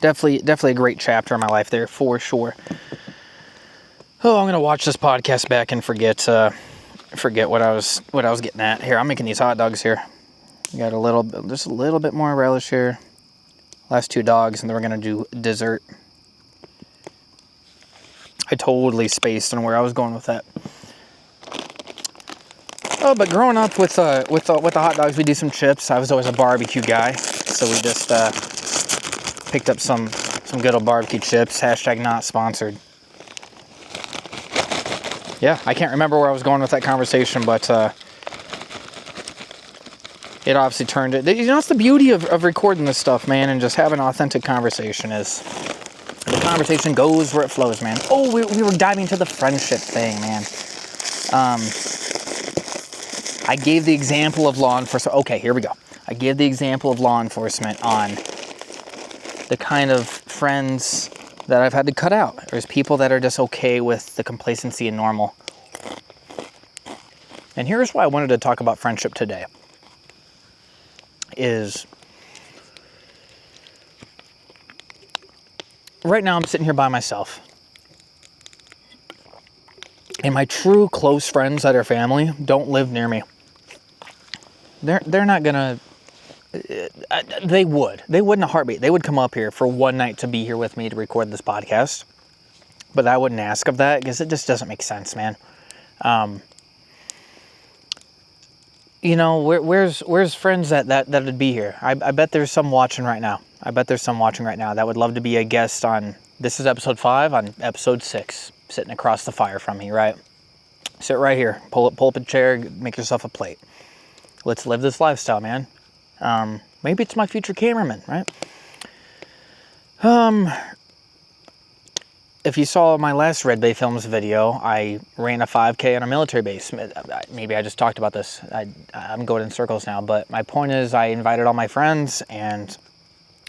definitely a great chapter in my life there, for sure. Oh, I'm gonna watch this podcast back and forget what I was getting at. Here, I'm making these hot dogs here. Got just a little bit more relish here. Last 2 dogs, and then we're gonna do dessert. I totally spaced on where I was going with that. Oh, but growing up with the hot dogs, we do some chips. I was always a barbecue guy, so we just picked up some good old barbecue chips. # not sponsored. Yeah, I can't remember where I was going with that conversation, but it obviously turned it. It's the beauty of recording this stuff, man, and just having an authentic conversation is the conversation goes where it flows, man. Oh, we were diving into the friendship thing, man. I gave the example of law enforcement. Okay, here we go. I gave the example of law enforcement on the kind of friends that I've had to cut out. There's people that are just okay with the complacency and normal. And here's why I wanted to talk about friendship today. Is right now I'm sitting here by myself. And my true close friends that are family don't live near me. They're not gonna, they would in a heartbeat. They would come up here for one night to be here with me to record this podcast. But I wouldn't ask of that, because it just doesn't make sense, man. Where's friends that would be here? I bet there's some watching right now. That would love to be a guest on, this is episode 5, on episode 6, sitting across the fire from me, right? Sit right here, pull up a chair, make yourself a plate. Let's live this lifestyle, man. Maybe it's my future cameraman, right? if you saw my last Redbay Films video, I ran a 5K on a military base. Maybe I just talked about this. I'm going in circles now, but my point is I invited all my friends and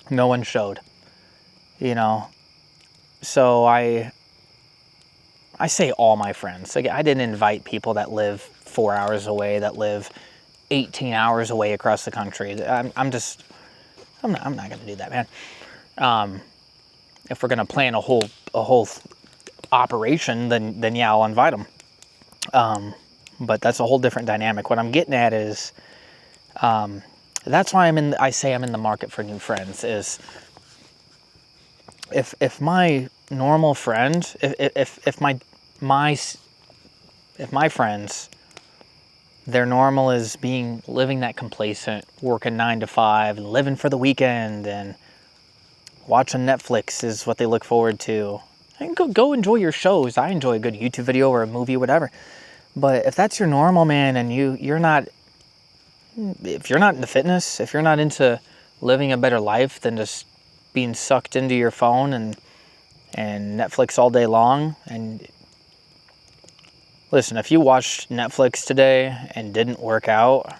no one showed, you know. So I say all my friends. Like, I didn't invite people that live 4 hours away, that live 18 hours away across the country. I'm not going to do that, man. If we're going to plan a whole operation, then yeah, I'll invite them. But that's a whole different dynamic. What I'm getting at is, that's why I say I'm in the market for new friends. Is if my normal friend, if my friends, their normal is living that complacent, working 9 to 5, and living for the weekend, and watching Netflix is what they look forward to. And go enjoy your shows. I enjoy a good YouTube video or a movie, whatever. But if that's your normal, man, and you're not, if you're not into fitness, if you're not into living a better life than just being sucked into your phone and Netflix all day long, and listen, if you watched Netflix today and didn't work out,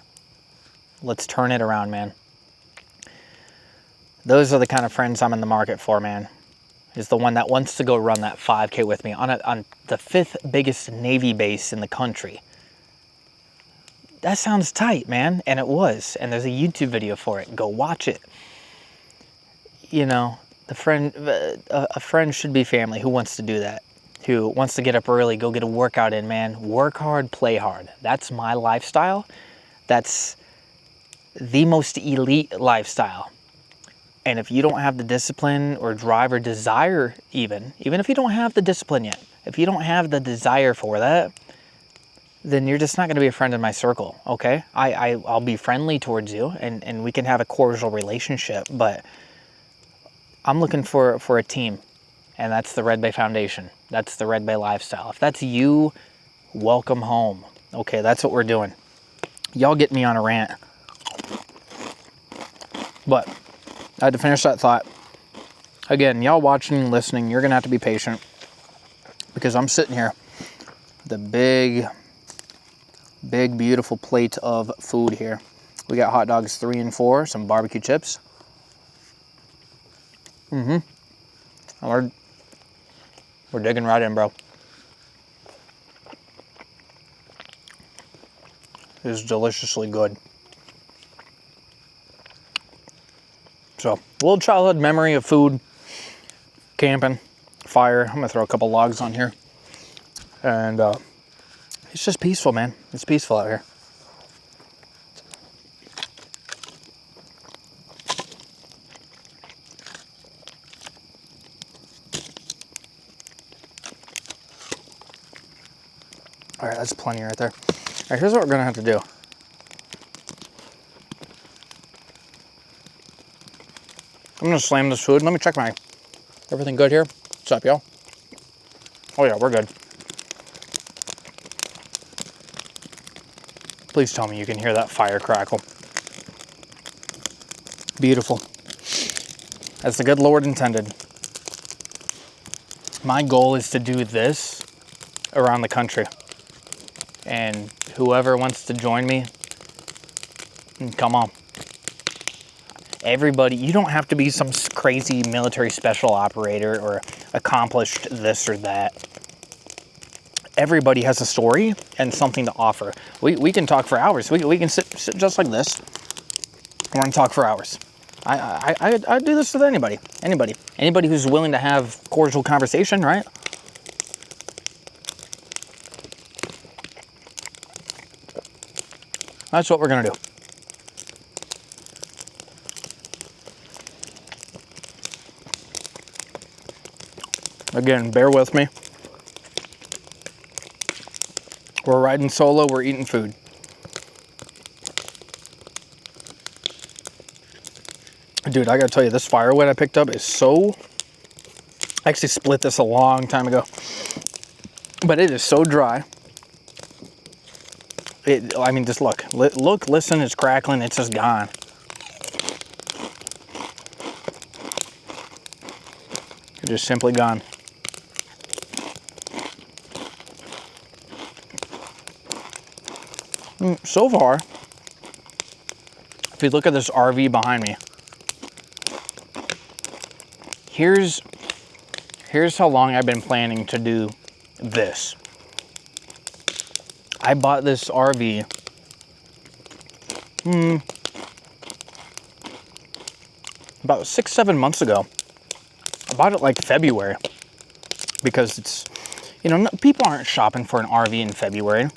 let's turn it around, man. Those are the kind of friends I'm in the market for, man. Is the one that wants to go run that 5K with me on the 5th biggest Navy base in the country. That sounds tight, man, and it was. And there's a YouTube video for it. Go watch it. You know, a friend should be family. Who wants to do that? Who wants to get up early, go get a workout in, man? Work hard, play hard. That's my lifestyle. That's the most elite lifestyle. And if you don't have the discipline or drive or desire, even if you don't have the discipline yet, if you don't have the desire for that, then you're just not going to be a friend in my circle, okay? I'll be friendly towards you, and we can have a cordial relationship, but I'm looking for a team, and that's the Redbay Foundation. That's the Redbay lifestyle. If that's you, welcome home. Okay, that's what we're doing. Y'all get me on a rant. But I had to finish that thought. Again, y'all watching and listening, you're going to have to be patient, because I'm sitting here with a big, beautiful plate of food here. We got hot dogs 3 and 4, some barbecue chips. And we're digging right in, bro. It is deliciously good. So, a little childhood memory of food, camping, fire. I'm gonna throw a couple logs on here. And it's just peaceful, man. It's peaceful out here. All right, that's plenty right there. All right, here's what we're gonna have to do. I'm gonna slam this food. Let me check everything good here? What's up, y'all? Oh yeah, we're good. Please tell me you can hear that fire crackle. Beautiful. As the good Lord intended. My goal is to do this around the country. And whoever wants to join me, come on. Everybody, you don't have to be some crazy military special operator or accomplished this or that. Everybody has a story and something to offer. We can talk for hours. We can sit just like this. We're gonna talk for hours. I do this with anybody who's willing to have cordial conversation, right? That's what we're gonna do. Again, bear with me. We're riding solo, we're eating food. Dude, I gotta tell you, this firewood I picked up is so... I actually split this a long time ago. But it is so dry. I mean, just look. Look, listen, it's crackling, it's just gone. It's just simply gone. So far, if you look at this RV behind me, here's how long I've been planning to do this. I bought this RV about 6-7 months ago. I bought it like February because it's, you know, people aren't shopping for an RV in February.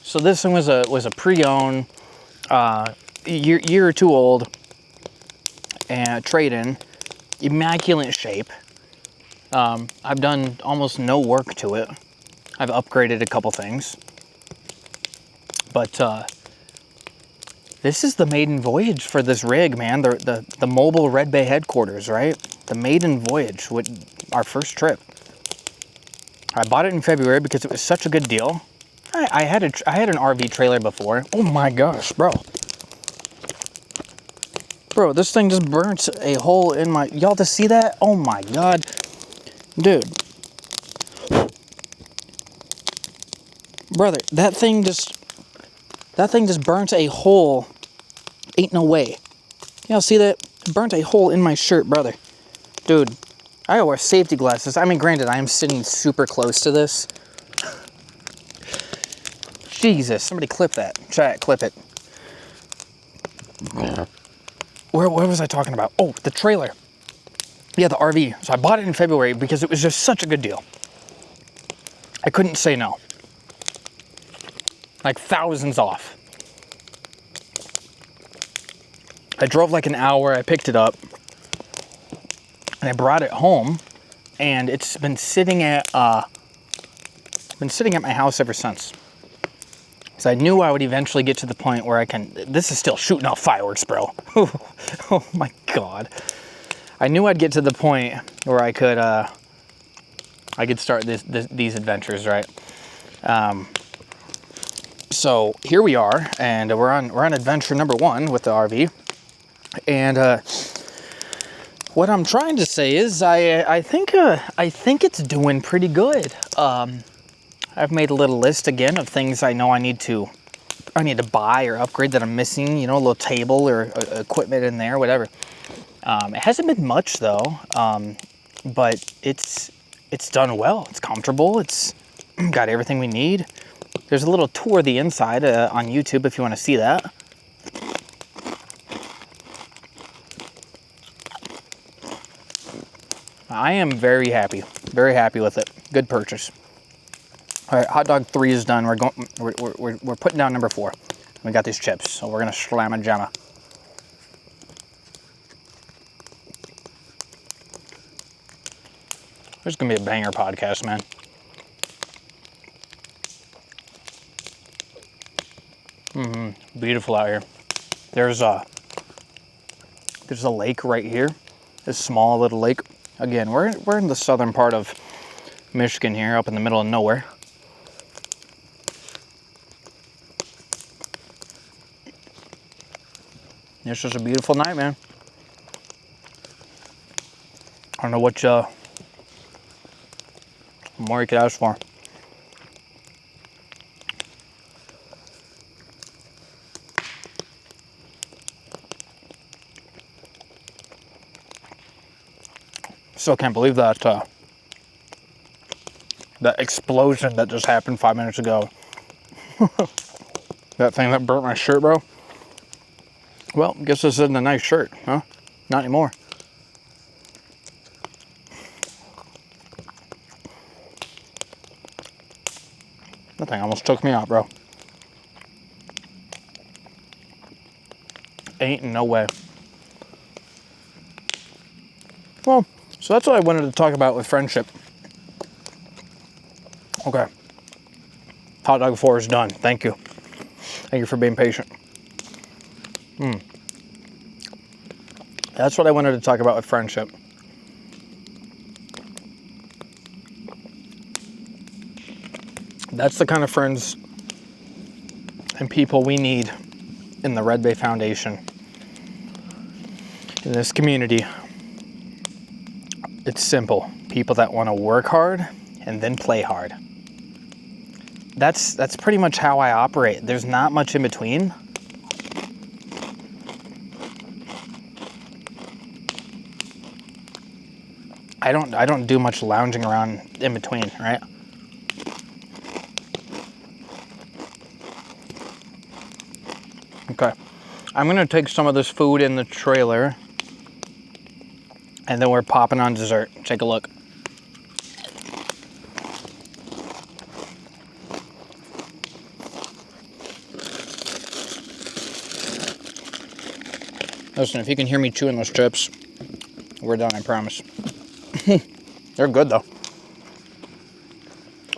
So this thing was a pre-owned, year or two old, and trade-in, immaculate shape. I've done almost no work to it. I've upgraded a couple things, but this is the maiden voyage for this rig, man. The mobile Redbay headquarters, right? The maiden voyage, with our first trip. I bought it in February because it was such a good deal. I had an RV trailer before. Oh my gosh, bro. Bro, this thing just burnt a hole in my... Y'all just see that? Oh my God. Dude. Brother, that thing just burnt a hole. Ain't no way. Y'all see that? It burnt a hole in my shirt, brother. Dude, I gotta wear safety glasses. I mean, granted, I am sitting super close to this. Jesus, somebody clip that. Chat, clip it. Where was I talking about? Oh, the trailer. Yeah, the RV. So I bought it in February because it was just such a good deal. I couldn't say no. Like thousands off. I drove like an hour, I picked it up, and I brought it home, and it's been sitting at my house ever since. So I knew I would eventually get to the point where I can... This is still shooting off fireworks, bro. Oh my God. I knew I'd get to the point where I could start these adventures, right? So here we are, and we're on adventure number 1 with the RV. And what I'm trying to say is I think it's doing pretty good. I've made a little list again of things I know I need to buy or upgrade that I'm missing, you know, a little table or equipment in there, whatever. It hasn't been much though, but it's done well. It's comfortable. It's got everything we need. There's a little tour of the inside on YouTube if you want to see that. I am very happy with it. Good purchase. All right, hot dog 3 is done. We're putting down number 4. We got these chips, so we're gonna slam a jamma. This is gonna be a banger podcast, man. Beautiful out here. There's a lake right here. This small little lake. Again, we're in the southern part of Michigan here, up in the middle of nowhere. It's just a beautiful night, man. I don't know what more you could ask for. Still can't believe that that explosion that just happened 5 minutes ago. That thing that burnt my shirt, bro. Well, guess this isn't a nice shirt, huh? Not anymore. That thing almost took me out, bro. Ain't no way. Well, so that's what I wanted to talk about with friendship. Okay. Hot dog 4 is done. Thank you. Thank you for being patient. That's what I wanted to talk about with friendship. That's the kind of friends and people we need in the Redbay Foundation. In this community, it's simple. People that want to work hard and then play hard. that's pretty much how I operate. There's not much in between. I don't do much lounging around in between, right? Okay. I'm gonna take some of this food in the trailer, and then we're popping on dessert. Take a look. Listen, if you can hear me chewing those chips, we're done, I promise. They're good though.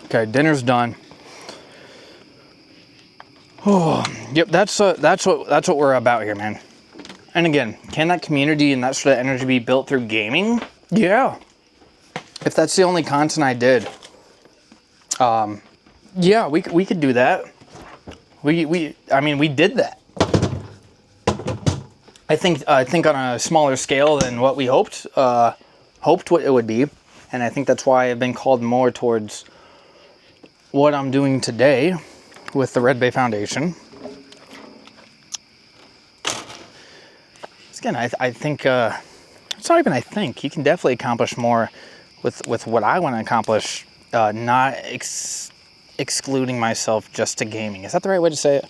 Okay, dinner's done. Oh, yep, that's what we're about here, man. And again, can that community and that sort of energy be built through gaming? Yeah. If that's the only content I did, yeah, we could do that. I mean, we did that. I think on a smaller scale than what we hoped what it would be, and I think that's why I've been called more towards what I'm doing today with the Redbay Foundation. Again, I think it's not even I think you can definitely accomplish more with what I want to accomplish, not excluding myself just to gaming. Is that the right way to say it?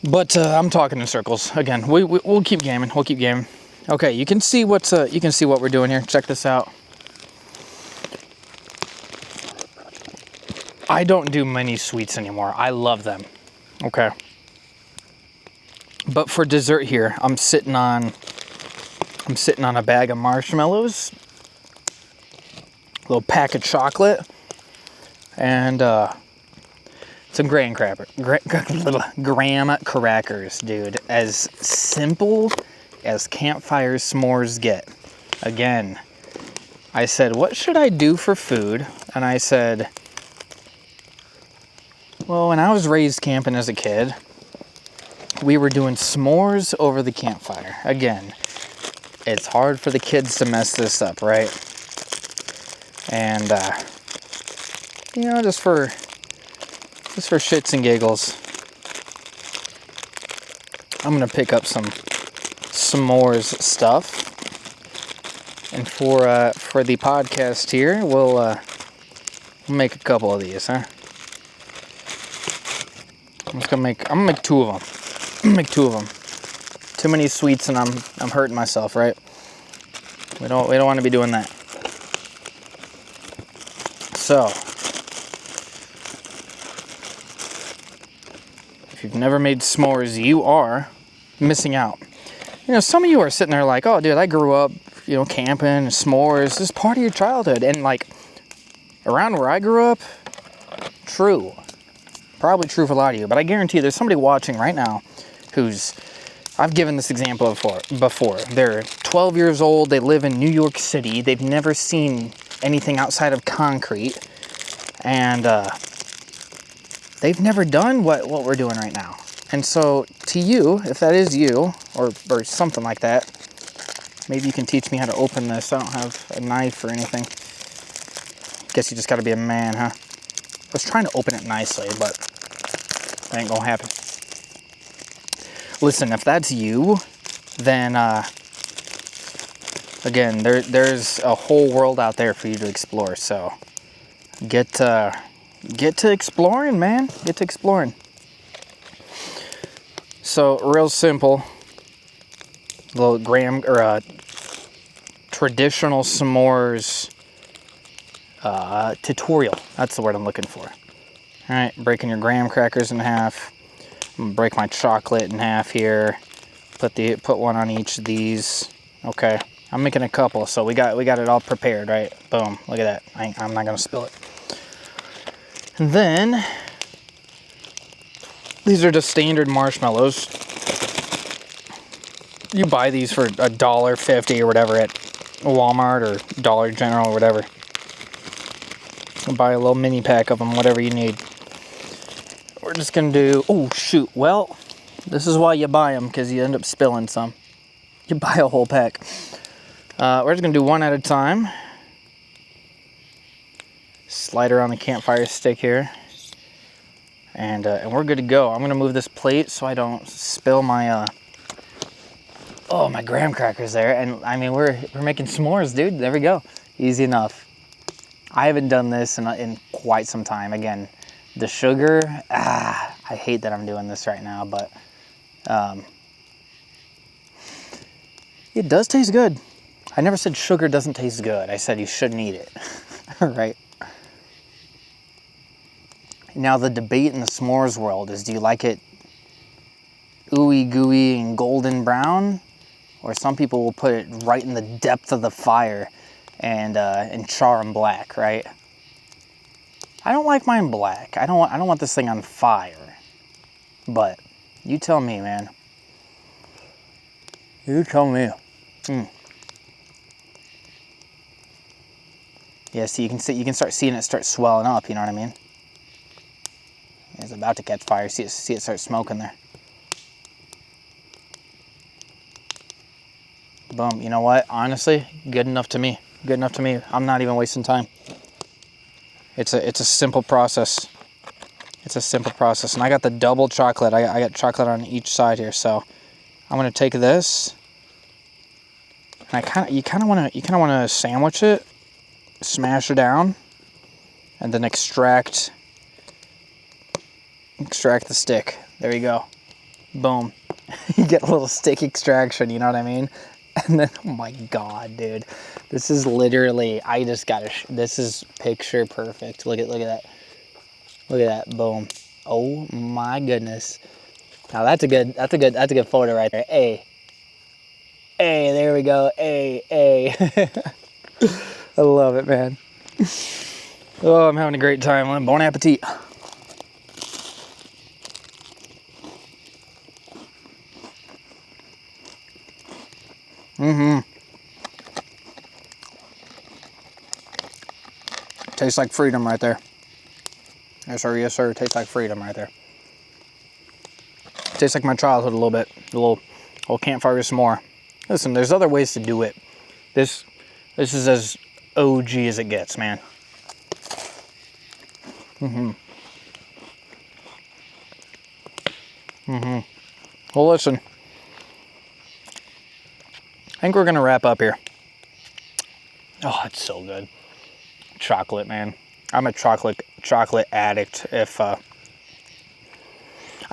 But I'm talking in circles. Again, we'll keep gaming. We'll keep gaming. Okay, you can see what we're doing here. Check this out. I don't do mini sweets anymore. I love them. Okay. But for dessert here, I'm sitting on a bag of marshmallows, a little pack of chocolate, and some graham crackers, dude. As simple as campfire s'mores get. Again, I said, what should I do for food? And I said, well, when I was raised camping as a kid, we were doing s'mores over the campfire. Again, it's hard for the kids to mess this up, right? And, you know, just for shits and giggles, I'm gonna pick up some s'mores stuff. And for the podcast here, we'll make a couple of these, huh? I'm gonna make two of them. Make two of them. Too many sweets and I'm hurting myself, right? We don't want to be doing that. So, if you've never made s'mores, you are missing out. You know, some of you are sitting there like, oh, dude, I grew up, you know, camping, s'mores. This is part of your childhood. And like, around where I grew up, true. Probably true for a lot of you. But I guarantee you there's somebody watching right now who's, I've given this example before. They're 12 years old. They live in New York City. They've never seen anything outside of concrete. And they've never done what we're doing right now. And so to you, if that is you, or something like that, maybe you can teach me how to open this. I don't have a knife or anything. Guess you just got to be a man, huh? I was trying to open it nicely, but that ain't gonna happen. Listen, if that's you, then again, there's a whole world out there for you to explore. So get to exploring, man. Get to exploring. So real simple, little traditional s'mores tutorial. That's the word I'm looking for. All right, breaking your graham crackers in half. I'm gonna break my chocolate in half here. Put one on each of these. Okay, I'm making a couple, so we got it all prepared, right? Boom, look at that. I'm not gonna spill it. And then these are just standard marshmallows. You buy these for $1.50 or whatever at Walmart or Dollar General or whatever. Buy a little mini pack of them, whatever you need. We're just gonna do, oh shoot, well, this is why you buy them, because you end up spilling some. You buy a whole pack. We're just gonna do one at a time. slide around the campfire stick here. And we're good to go. I'm gonna move this plate so I don't spill my my graham crackers there. And I mean, we're making s'mores, dude. There we go. Easy enough. I haven't done this in quite some time. Again, the sugar, I hate that I'm doing this right now, but it does taste good. I never said sugar doesn't taste good. I said you shouldn't eat it. All right. Now the debate in the s'mores world is, do you like it ooey gooey and golden brown? Or some people will put it right in the depth of the fire and char them black, right? I don't like mine black. I don't want this thing on fire. But you tell me, man. You tell me. Yeah, see, you can start seeing it start swelling up, you know what I mean? It's about to catch fire. See it start smoking there. Boom. You know what? Honestly, good enough to me. Good enough to me. I'm not even wasting time. It's a simple process. It's a simple process. And I got the double chocolate. I got chocolate on each side here. So I'm gonna take this. And you kind of want to sandwich it, smash it down, and then extract the stick. There you go. Boom. You get a little stick extraction, you know what I mean? And then, oh my God, dude. This is literally, this is picture perfect. Look at that. Look at that, boom. Oh my goodness. Now that's a good photo right there. Hey, there we go. Hey. I love it, man. Oh, I'm having a great time. Bon appetit. Tastes like freedom right there. Yes, sir. Tastes like freedom right there. Tastes like my childhood a little bit. A little campfire s'more. Listen, there's other ways to do it. This is as OG as it gets, man. Well, listen. I think we're gonna wrap up here. Oh, it's so good. Chocolate, man. I'm a chocolate addict. If I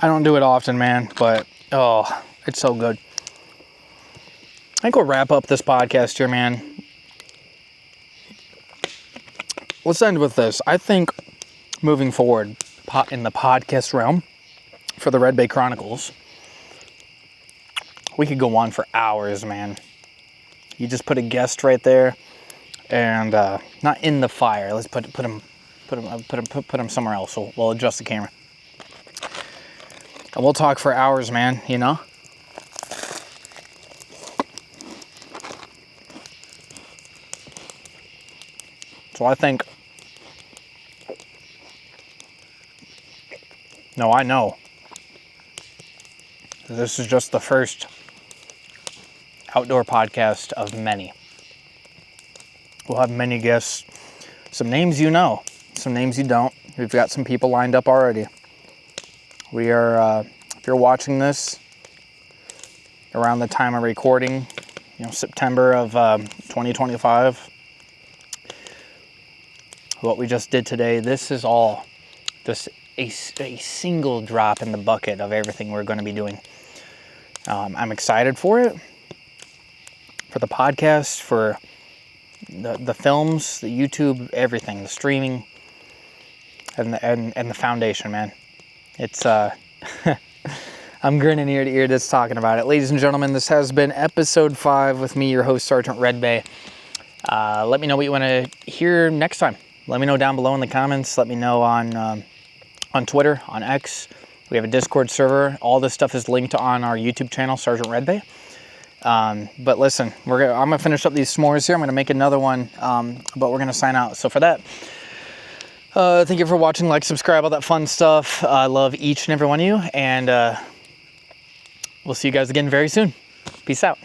don't do it often, man, but oh, it's so good. I think we'll wrap up this podcast here, man. Let's end with this. I think moving forward in the podcast realm for the Redbay Chronicles, we could go on for hours, man. You just put a guest right there, and not in the fire. Let's put him somewhere else. So we'll adjust the camera, and we'll talk for hours, man. You know. So I think. No, I know. This is just the first outdoor podcast of many. We'll have many guests. Some names you know, some names you don't. We've got some people lined up already. We are, if you're watching this around the time of recording, September of 2025, what we just did today, this is all just a single drop in the bucket of everything we're going to be doing. I'm excited for it, for the podcast, for the films, the YouTube, everything, the streaming, and the foundation, man. It's I'm grinning ear to ear just talking about it. Ladies and gentlemen, this has been episode 5 with me, your host, Sgt Redbay. Let me know what you want to hear next time. Let me know down below in the comments. Let me know on Twitter, on X. We have a Discord server. All this stuff is linked on our YouTube channel, Sgt Redbay. But listen, I'm gonna finish up these s'mores here. I'm gonna make another one, but we're gonna sign out. So for that, thank you for watching. Like, subscribe, all that fun stuff. I love each and every one of you, and we'll see you guys again very soon. Peace out.